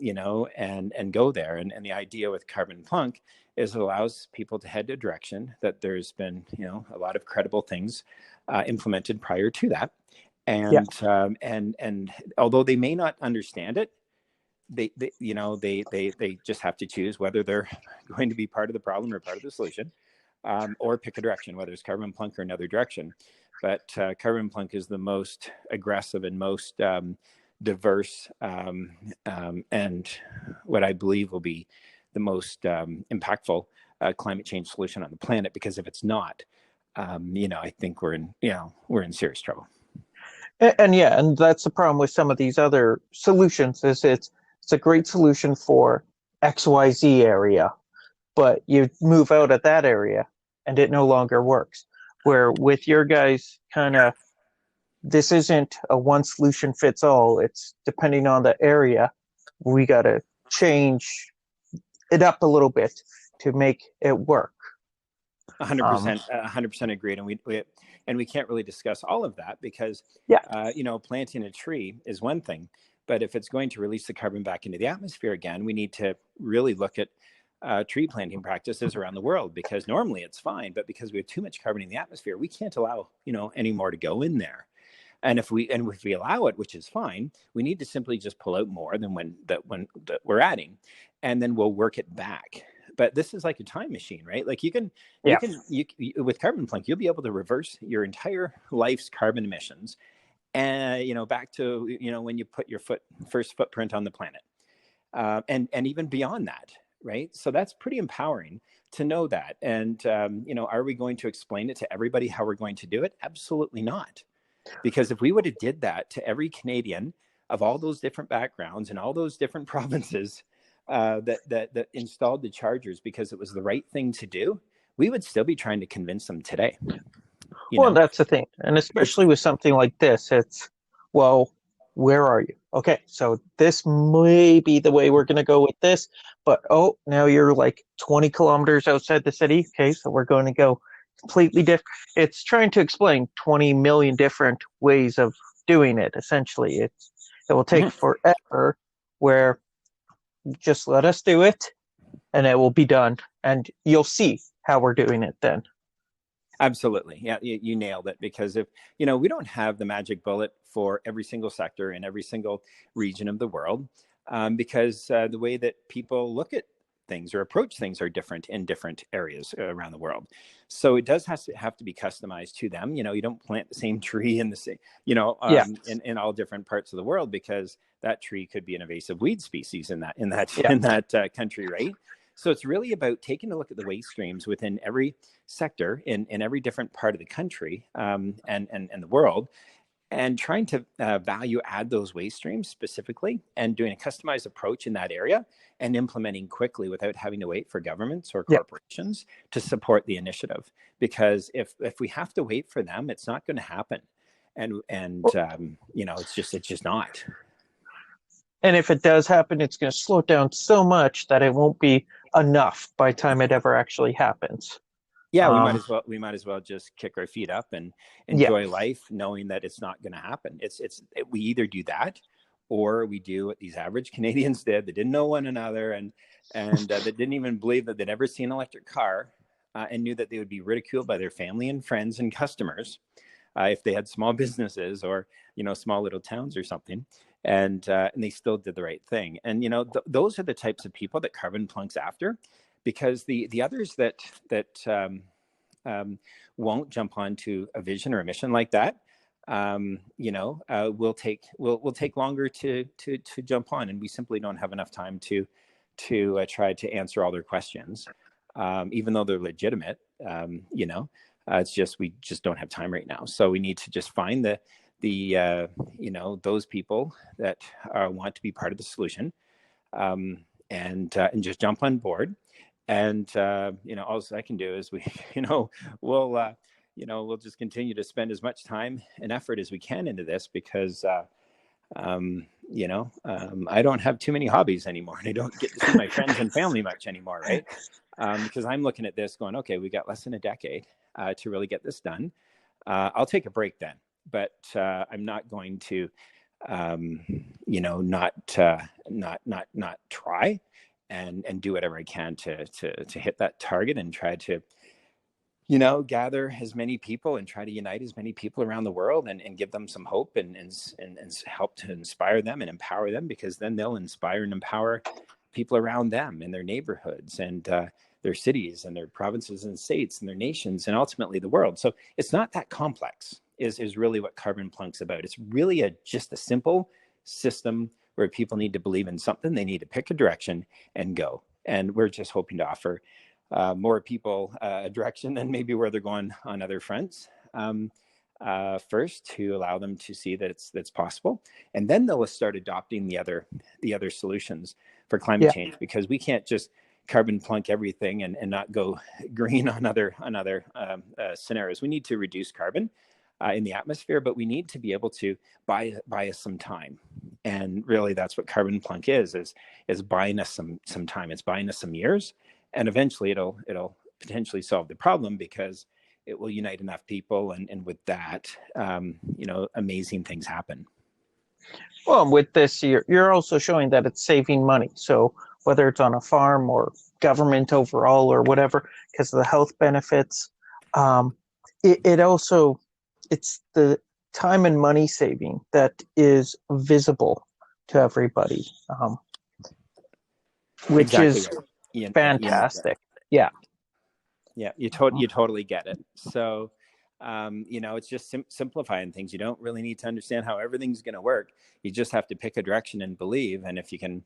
go there. And the idea with Carbon Plunk is it allows people to head to a direction that there's been, a lot of credible things implemented prior to that. And and although they may not understand it, they just have to choose whether they're going to be part of the problem or part of the solution, or pick a direction, whether it's Carbon Plunk or another direction. But Carbon Plunk is the most aggressive and most diverse, and what I believe will be the most impactful climate change solution on the planet. Because if it's not, I think we're in serious trouble. And that's the problem with some of these other solutions is it's a great solution for XYZ area, but you move out of that area and it no longer works. Where with your guys, kind of, this isn't a one solution fits all. It's depending on the area. We got to change it up a little bit to make it work. 100% agreed. And we can't really discuss all of that because, planting a tree is one thing, but if it's going to release the carbon back into the atmosphere again, we need to really look at tree planting practices around the world, because normally it's fine, but because we have too much carbon in the atmosphere, we can't allow, any more to go in there. And if we allow it, which is fine, we need to simply just pull out more than when we're adding, and then we'll work it back. But this is like a time machine, right? Like you can with Carbon Plunk, you'll be able to reverse your entire life's carbon emissions, and back to when you put your first footprint on the planet, and even beyond that, right? So that's pretty empowering to know that. And are we going to explain it to everybody how we're going to do it? Absolutely not. Because if we would have did that to every Canadian of all those different backgrounds and all those different provinces that installed the chargers because it was the right thing to do, we would still be trying to convince them today. Well, that's the thing. And especially with something like this, it's, well, where are you? Okay, so this may be the way we're going to go with this, but now you're like 20 kilometers outside the city. Okay, so we're going to go completely different. It's trying to explain 20 million different ways of doing it. Essentially, it will take forever. Where just let us do it, and it will be done, and you'll see how we're doing it then. Absolutely. Yeah, you nailed it. Because if, we don't have the magic bullet for every single sector in every single region of the world, because the way that people look at things or approach things are different in different areas around the world. So it does have to be customized to them. You don't plant the same tree in the same, Yeah, in all different parts of the world, because that tree could be an invasive weed species yeah. in that country, right? So it's really about taking a look at the waste streams within every sector in every different part of the country, and the world, and trying to value add those waste streams specifically, and doing a customized approach in that area, and implementing quickly without having to wait for governments or Yeah. corporations to support the initiative. Because if we have to wait for them, it's not going to happen. And Well, it's just not. and if it does happen, it's going to slow it down so much that it won't be enough by the time it ever actually happens. Yeah, Um, we might as well just kick our feet up and yeah, enjoy life, knowing that it's not going to happen. We either do that, or we do what these average Canadians did. They didn't know one another, and they didn't even believe that they'd ever seen an electric car, and knew that they would be ridiculed by their family and friends and customers, if they had small businesses, or small little towns or something. And they still did the right thing. And those are the types of people that Carbon Plunk's after. Because the others that won't jump onto a vision or a mission like that, will take longer to jump on, and we simply don't have enough time to try to answer all their questions, even though they're legitimate. It's just, we just don't have time right now. So we need to just find those people that want to be part of the solution, and just jump on board. And all I can do is we'll just continue to spend as much time and effort as we can into this, because I don't have too many hobbies anymore, and I don't get to see my friends and family much anymore, right? Because I'm looking at this going, okay, we got less than a decade to really get this done. I'll take a break then, but I'm not going to not try and do whatever I can to hit that target, and try to gather as many people and try to unite as many people around the world, and give them some hope, and help to inspire them and empower them, because then they'll inspire and empower people around them in their neighborhoods, and their cities and their provinces and states and their nations, and ultimately the world. So it's not that complex, is really what Carbon Plunk's about. It's really just a simple system where people need to believe in something. They need to pick a direction and go. And we're just hoping to offer more people a direction than maybe where they're going on other fronts, first, to allow them to see that that's possible, and then they'll start adopting the other solutions for climate yeah. change, because we can't just Carbon Plunk everything and not go green on other scenarios. We need to reduce carbon in the atmosphere, but we need to be able to buy us some time. And really, that's what Carbon Plunk is buying us some time. It's buying us some years, and eventually it'll potentially solve the problem, because it will unite enough people, and with that, amazing things happen. Well, with this, you're also showing that it's saving money. So whether it's on a farm or government overall or whatever, because of the health benefits, um, it also, it's the time and money saving that is visible to everybody, which Exactly is right. Yeah, you nailed it. fantastic. Yeah. Yeah, you totally get it. So, it's just simplifying things. You don't really need to understand how everything's going to work. You just have to pick a direction and believe. And if you can,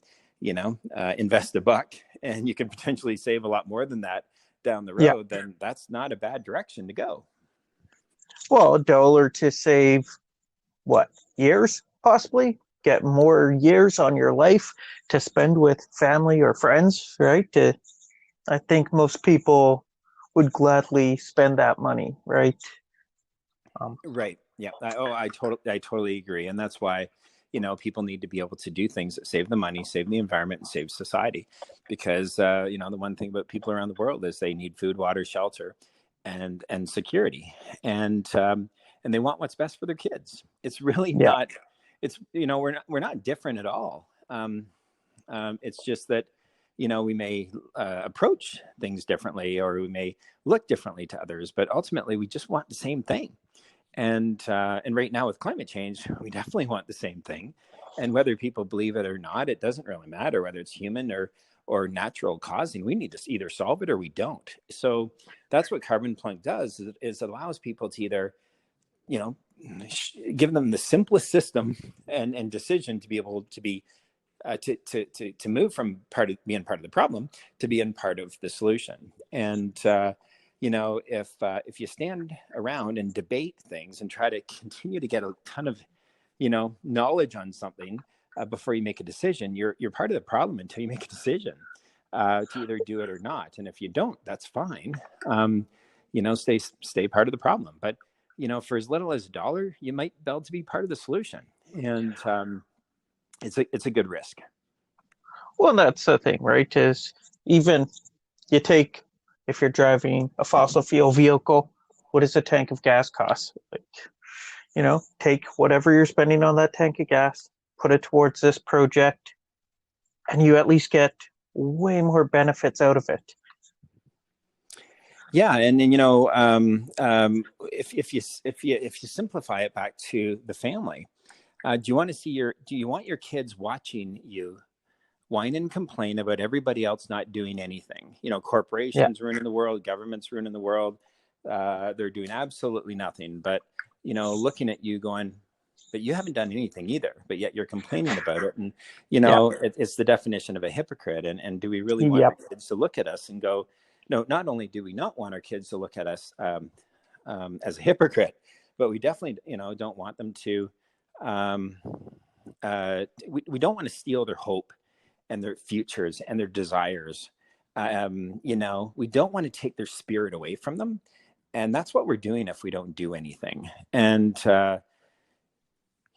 invest a buck, and you can potentially save a lot more than that down the Yeah. road, then that's not a bad direction to go. Well, $1 to save what, years possibly? Get more years on your life to spend with family or friends, right? I think most people would gladly spend that money, right? Right. Yeah. I totally agree. And that's why, people need to be able to do things that save the money, save the environment, and save society. Because, the one thing about people around the world is they need food, water, shelter, and security. And they want what's best for their kids. It's really Yeah. not, we're not different at all. It's just that, we may approach things differently, or we may look differently to others, but ultimately we just want the same thing. And right now with climate change, we definitely want the same thing. And whether people believe it or not, it doesn't really matter whether it's human or natural causing. We need to either solve it or we don't. So that's what Carbon Plunk does, is it allows people to either, give them the simplest system and decision to be able to be to move from being part of the problem to being part of the solution. And if you stand around and debate things and try to continue to get a ton of knowledge on something before you make a decision, you're part of the problem until you make a decision to either do it or not. And if you don't, that's fine. Stay part of the problem. But for as little as $1, you might be able to be part of the solution. And it's a good risk. Well, that's the thing, right? Is even if you're driving a fossil fuel vehicle, what does a tank of gas cost? Take whatever you're spending on that tank of gas, put it towards this project, and you at least get way more benefits out of it. Yeah, and if you simplify it back to the family, do you want your kids watching you whine and complain about everybody else not doing anything? Corporations ruining the world, governments ruining the world. They're doing absolutely nothing, but looking at you going, but you haven't done anything either, but yet you're complaining about it. And it's the definition of a hypocrite. And do we really want our kids to look at us and go, no, not only do we not want our kids to look at us as a hypocrite, but we definitely don't want them to we don't want to steal their hope and their futures and their desires. We don't want to take their spirit away from them. And that's what we're doing if we don't do anything. And,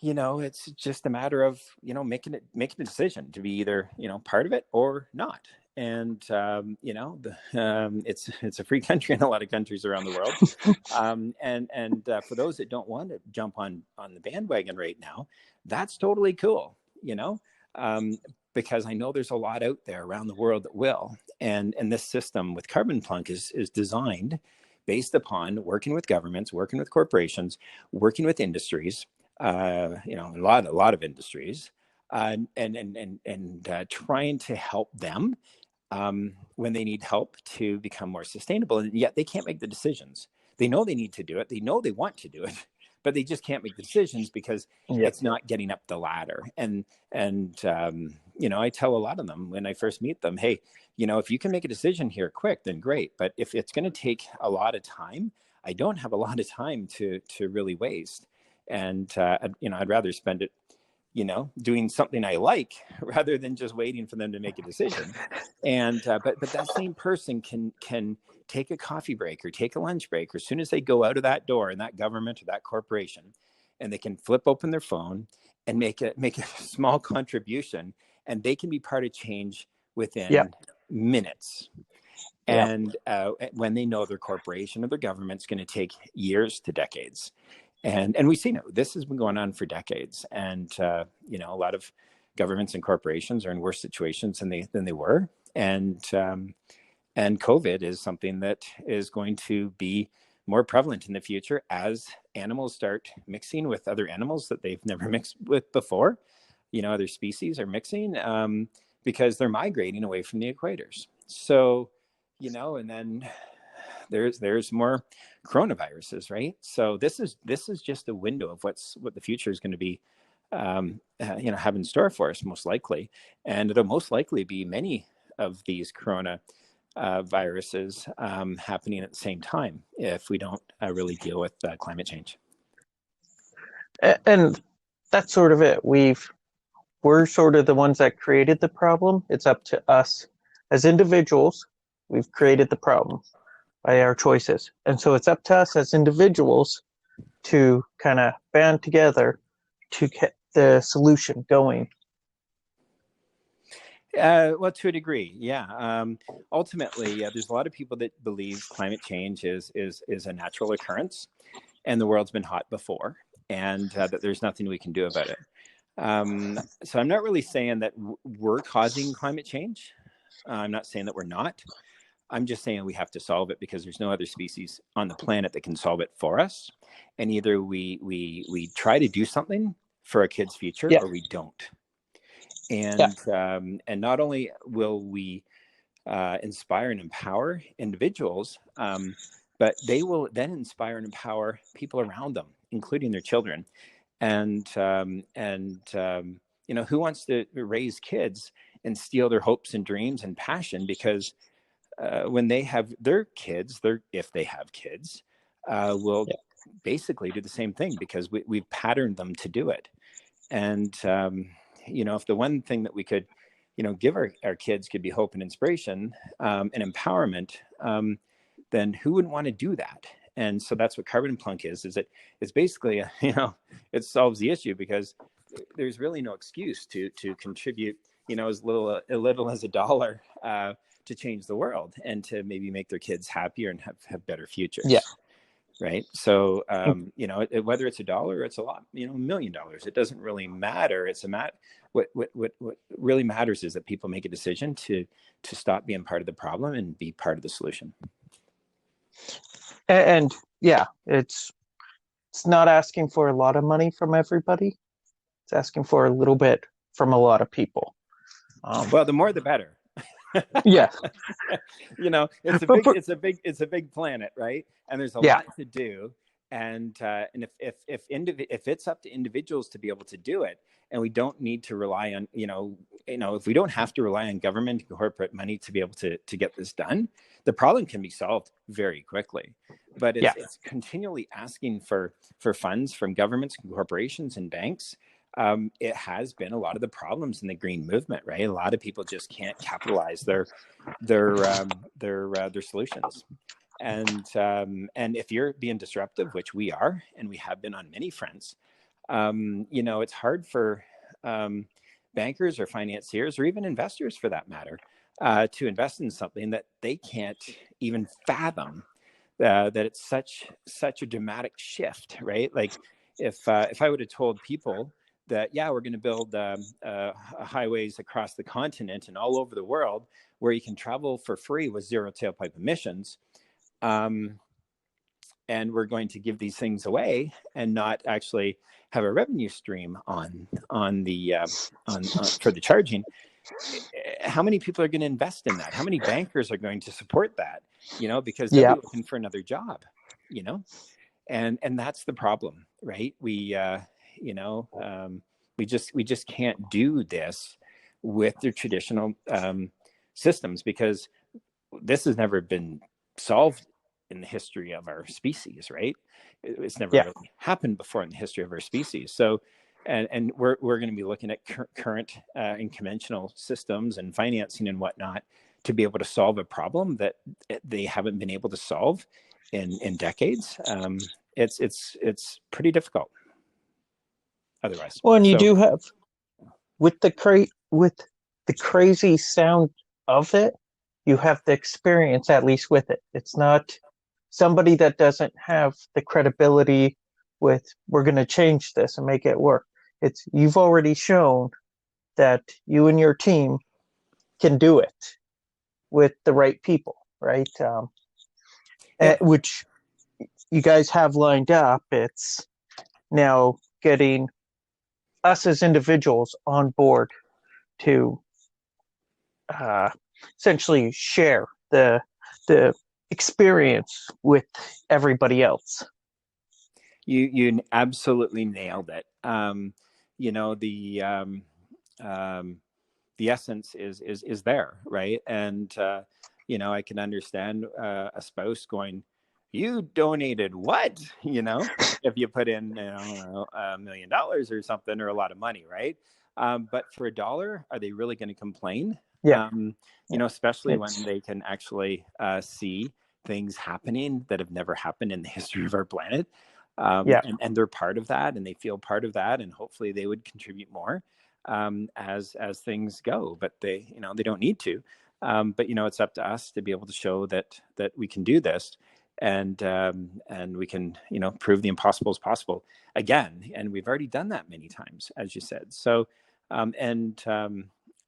it's just a matter of, making a decision to be either, part of it or not. And, it's a free country in a lot of countries around the world. And for those that don't want to jump on the bandwagon right now, that's totally cool, because I know there's a lot out there around the world that will. And this system with Carbon Plunk is designed based upon working with governments, working with corporations, working with industries, a lot of industries, and trying to help them when they need help to become more sustainable. And yet they can't make the decisions. They know they need to do it. They know they want to do it, but they just can't make the decisions because it's not getting up the ladder. And I tell a lot of them when I first meet them, hey, if you can make a decision here quick, then great. But if it's going to take a lot of time, I don't have a lot of time to really waste. And, I'd rather spend it, doing something I like rather than just waiting for them to make a decision. And, but that same person can take a coffee break or take a lunch break, or as soon as they go out of that door in that government or that corporation, and they can flip open their phone and make a small contribution, and they can be part of change within minutes. And when they know their corporation or their government's going to take years to decades. And we've seen it. This has been going on for decades. And, a lot of governments and corporations are in worse situations than they were. And COVID is something that is going to be more prevalent in the future as animals start mixing with other animals that they've never mixed with before. Other species are mixing because they're migrating away from the equators. So, and then there's more coronaviruses, right? So this is just a window of what the future is going to be, have in store for us, most likely. And it'll most likely be many of these corona viruses happening at the same time if we don't really deal with climate change. And that's sort of it. We're sort of the ones that created the problem. It's up to us as individuals. We've created the problem by our choices. And so it's up to us as individuals to kind of band together to get the solution going. Well, to a degree, yeah. Ultimately, there's a lot of people that believe climate change is a natural occurrence, and the world's been hot before, and that there's nothing we can do about it. So I'm not really saying that we're causing climate change. I'm not saying that we're not. I'm just saying we have to solve it because there's no other species on the planet that can solve it for us. And either we try to do something for our kids' future Yeah. or we don't. Yeah. And not only will we inspire and empower individuals, but they will then inspire and empower people around them, including their children. And who wants to raise kids and steal their hopes and dreams and passion? Because when they have their kids, if they have kids, will Yeah. basically do the same thing because we've patterned them to do it. And if the one thing that we could give our kids could be hope and inspiration, and empowerment, then who wouldn't want to do that? And so that's what Carbon Plunk is it's basically it solves the issue because there's really no excuse to contribute as little as $1 to change the world and to maybe make their kids happier and have better Yeah. futures. Right. So, whether it's $1 or it's a lot, $1 million, it doesn't really matter. It's what really matters is that people make a decision to stop being part of the problem and be part of the solution. And yeah, it's not asking for a lot of money from everybody. It's asking for a little bit from a lot of people. Well, the more the better. Yeah. It's a big planet, right? And there's a lot to do. And if it's up to individuals to be able to do it, and we don't need to rely on, if we don't have to rely on government and corporate money to be able to get this done, the problem can be solved very quickly. But it's continually asking for funds from governments and corporations and banks. It has been a lot of the problems in the green movement, right? A lot of people just can't capitalize their solutions. And if you're being disruptive, which we are, and we have been on many fronts, it's hard for bankers or financiers or even investors, for that matter, to invest in something that they can't even fathom. That it's such a dramatic shift, right? Like if I would have told people that, we're going to build highways across the continent and all over the world where you can travel for free with zero tailpipe emissions, and we're going to give these things away and not actually have a revenue stream on for the charging. How many people are going to invest in that? How many bankers are going to support that? Because they'll be looking for another job. And that's the problem, right? We just can't do this with the traditional systems because this has never been solved in the history of our species, right? It's never really happened before in the history of our species. So, and we're going to be looking at current and conventional systems and financing and whatnot to be able to solve a problem that they haven't been able to solve in decades. It's pretty difficult otherwise. Well, and you do have with the crazy sound of it, you have the experience at least with it. It's not somebody that doesn't have the credibility with we're going to change this and make it work. It's you've already shown that you and your team can do it with the right people, right? Which you guys have lined up. It's now getting us as individuals on board to essentially share the experience with everybody else. You absolutely nailed it. The essence is there, right? And I can understand a spouse going, "You donated what?" If you put in $1 million or something, or a lot of money, right? But for $1, are they really going to complain? Yeah. Especially when they can actually see things happening that have never happened in the history of our planet. And they're part of that, and they feel part of that, and hopefully they would contribute more as things go. But they don't need to. But it's up to us to be able to show that we can do this, and we can prove the impossible is possible again. And we've already done that many times, as you said. So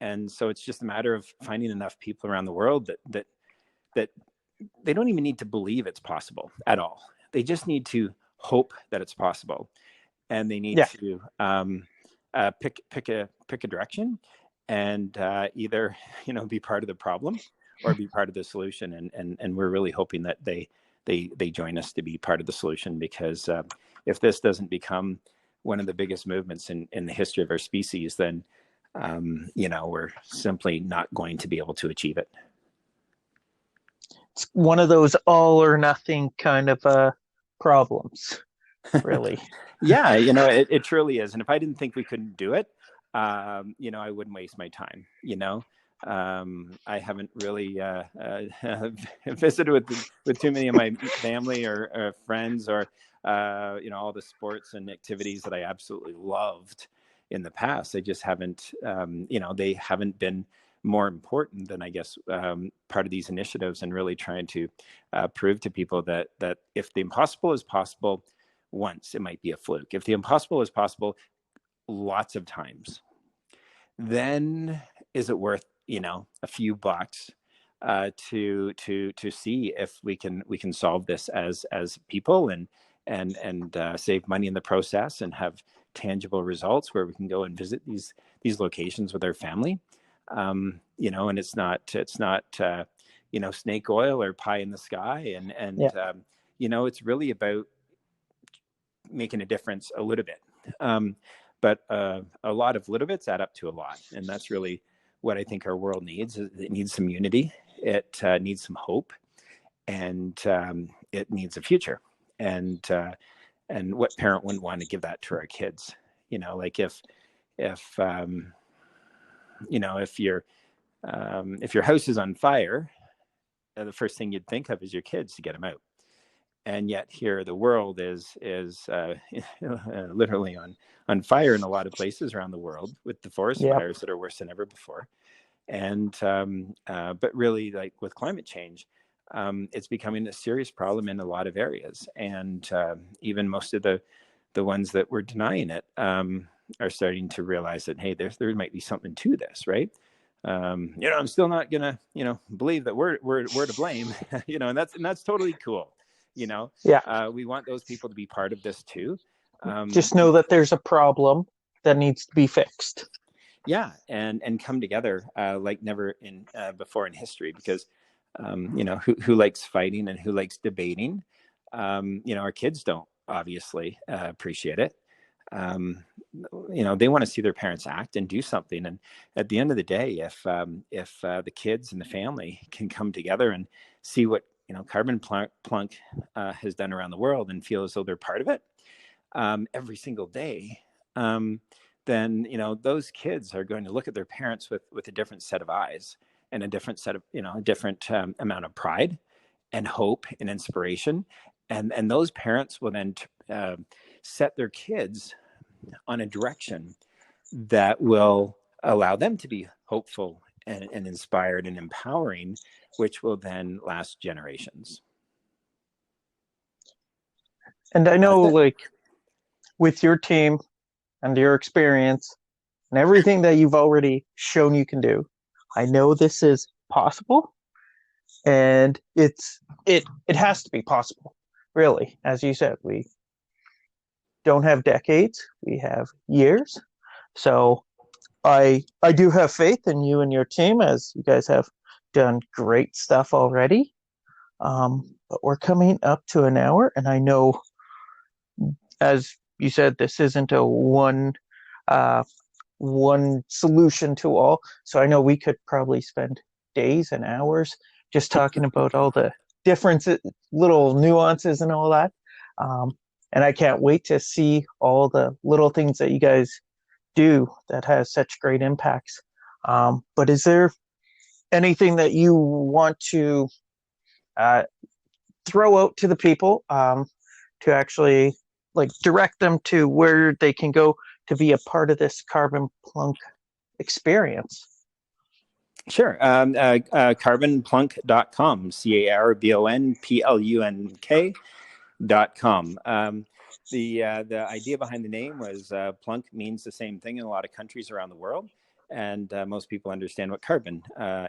And so it's just a matter of finding enough people around the world that they don't even need to believe it's possible at all. They just need to hope that it's possible, and they need Yeah. to pick a direction, and either be part of the problem or be part of the solution. And we're really hoping that they join us to be part of the solution, because if this doesn't become one of the biggest movements in the history of our species, then we're simply not going to be able to achieve it. It's one of those all or nothing kind of problems, really. Yeah, it truly is. And if I didn't think we couldn't do it, I wouldn't waste my time. I haven't really visited with too many of my family or friends, or all the sports and activities that I absolutely loved in the past. I just haven't, they haven't been more important than, I guess, part of these initiatives, and really trying to prove to people that if the impossible is possible once, it might be a fluke. If the impossible is possible lots of times, then is it worth a few bucks to see if we can solve this as people, and save money in the process, and have tangible results where we can go and visit these locations with our family. And it's not snake oil or pie in the sky, and Yeah. it's really about making a difference a little bit. But a lot of little bits add up to a lot, and that's really what I think our world needs. It needs some unity, it needs some hope, and it needs a future. And what parent wouldn't want to give that to our kids? Like if if your house is on fire, the first thing you'd think of is your kids, to get them out. And yet here the world is literally on fire in a lot of places around the world, with the forest Yep. fires that are worse than ever before. And but really, like with climate change, it's becoming a serious problem in a lot of areas. And even most of the ones that were denying it are starting to realize that, hey, there might be something to this, right? I'm still not gonna believe that we're to blame. And that's totally cool. Yeah. We want those people to be part of this too. Just know that there's a problem that needs to be fixed. Yeah, and come together like never before in history, because who likes fighting and who likes debating? Our kids don't obviously appreciate it. They want to see their parents act and do something. And at the end of the day, if the kids and the family can come together and see what Carbon Plunk has done around the world, and feel as though they're part of it every single day, then those kids are going to look at their parents with a different set of eyes, and a different set of a different amount of pride and hope and inspiration. And those parents will then set their kids on a direction that will allow them to be hopeful and inspired and empowering, which will then last generations. And I know, like, with your team and your experience and everything that you've already shown you can do, I know this is possible, and it has to be possible. Really, as you said, we don't have decades, we have years. So I do have faith in you and your team, as you guys have done great stuff already. But we're coming up to an hour, and I know, as you said, this isn't a one solution to all. So I know we could probably spend days and hours just talking about all the differences, little nuances, and all that. And I can't wait to see all the little things that you guys do that has such great impacts. But is there anything that you want to throw out to the people, to actually like direct them to where they can go to be a part of this Carbon Plunk experience? Sure. Carbonplunk.com, carbonplunk.com. The idea behind the name was plunk means the same thing in a lot of countries around the world. and most people understand what carbon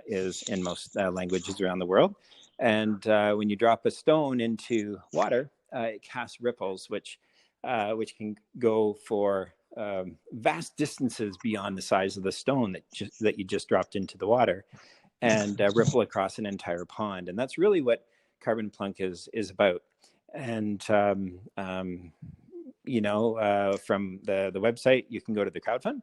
is in most languages around the world. And when you drop a stone into water, it casts ripples, which can go for vast distances beyond the size of the stone that you just dropped into the water, and ripple across an entire pond. And that's really what Carbon Plunk is about. And from the website, you can go to the crowdfund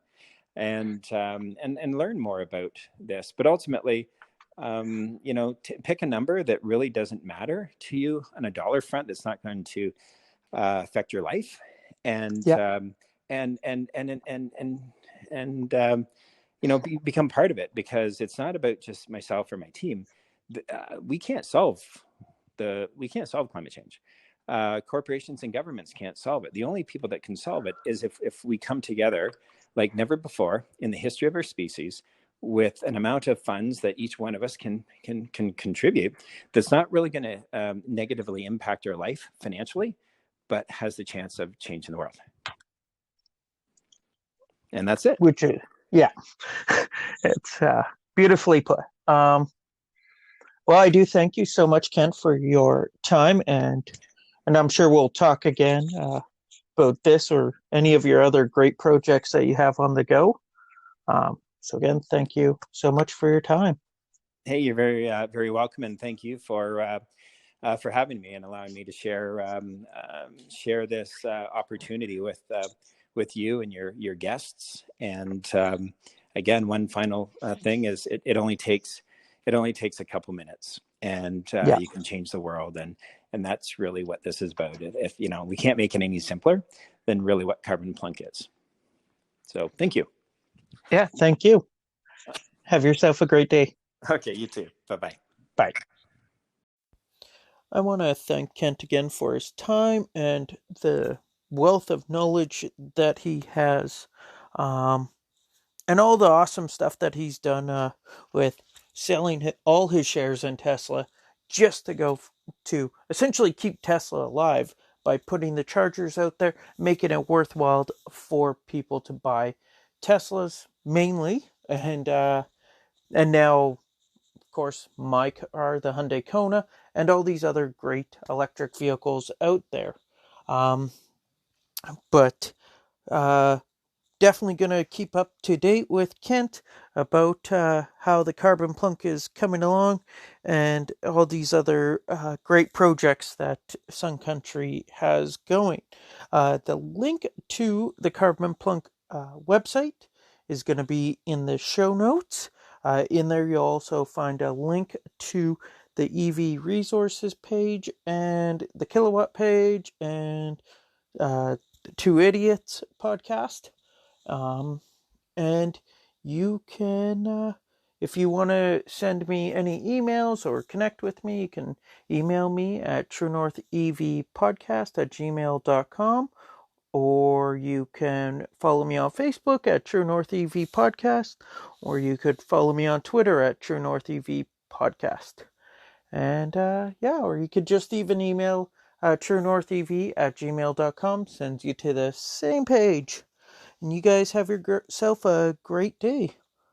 and learn more about this. But ultimately, pick a number that really doesn't matter to you on a dollar front. That's not going to affect your life, and Yeah. become part of it, because it's not about just myself or my team. We can't solve climate change. Corporations and governments can't solve it. The only people that can solve it is if we come together like never before in the history of our species, with an amount of funds that each one of us can contribute, that's not really going to negatively impact our life financially, but has the chance of changing the world. And that's it. Which is, yeah, it's beautifully put. Well, I do thank you so much, Kent, for your time, and I'm sure we'll talk again about this or any of your other great projects that you have on the go. So again, thank you so much for your time. Hey, you're very welcome, and thank you for having me and allowing me to share this opportunity with you and your guests. And again, one final thing is it only takes a couple minutes, and you can change the world, and that's really what this is about. If we can't make it any simpler than really what Carbon Plunk is. So thank you. Yeah, thank you. Have yourself a great day. Okay, you too. Bye-bye. Bye. I want to thank Kent again for his time and the wealth of knowledge that he has, and all the awesome stuff that he's done with selling all his shares in Tesla just to go to essentially keep Tesla alive by putting the chargers out there, making it worthwhile for people to buy Teslas mainly, and now, of course, my car, the Hyundai Kona, and all these other great electric vehicles out there. But definitely going to keep up to date with Kent about how the Carbon Plunk is coming along and all these other great projects that Sun Country has going. The link to the Carbon Plunk website is going to be in the show notes. In there, you'll also find a link to the EV resources page and the kilowatt page and the Two Idiots podcast. And you can, if you want to send me any emails or connect with me, you can email me at truenorthevpodcast@gmail.com, or you can follow me on Facebook at True North EV Podcast, or you could follow me on Twitter at True North EV Podcast. And or you could just even email truenorthev@gmail.com, sends you to the same page. And you guys have yourself a great day.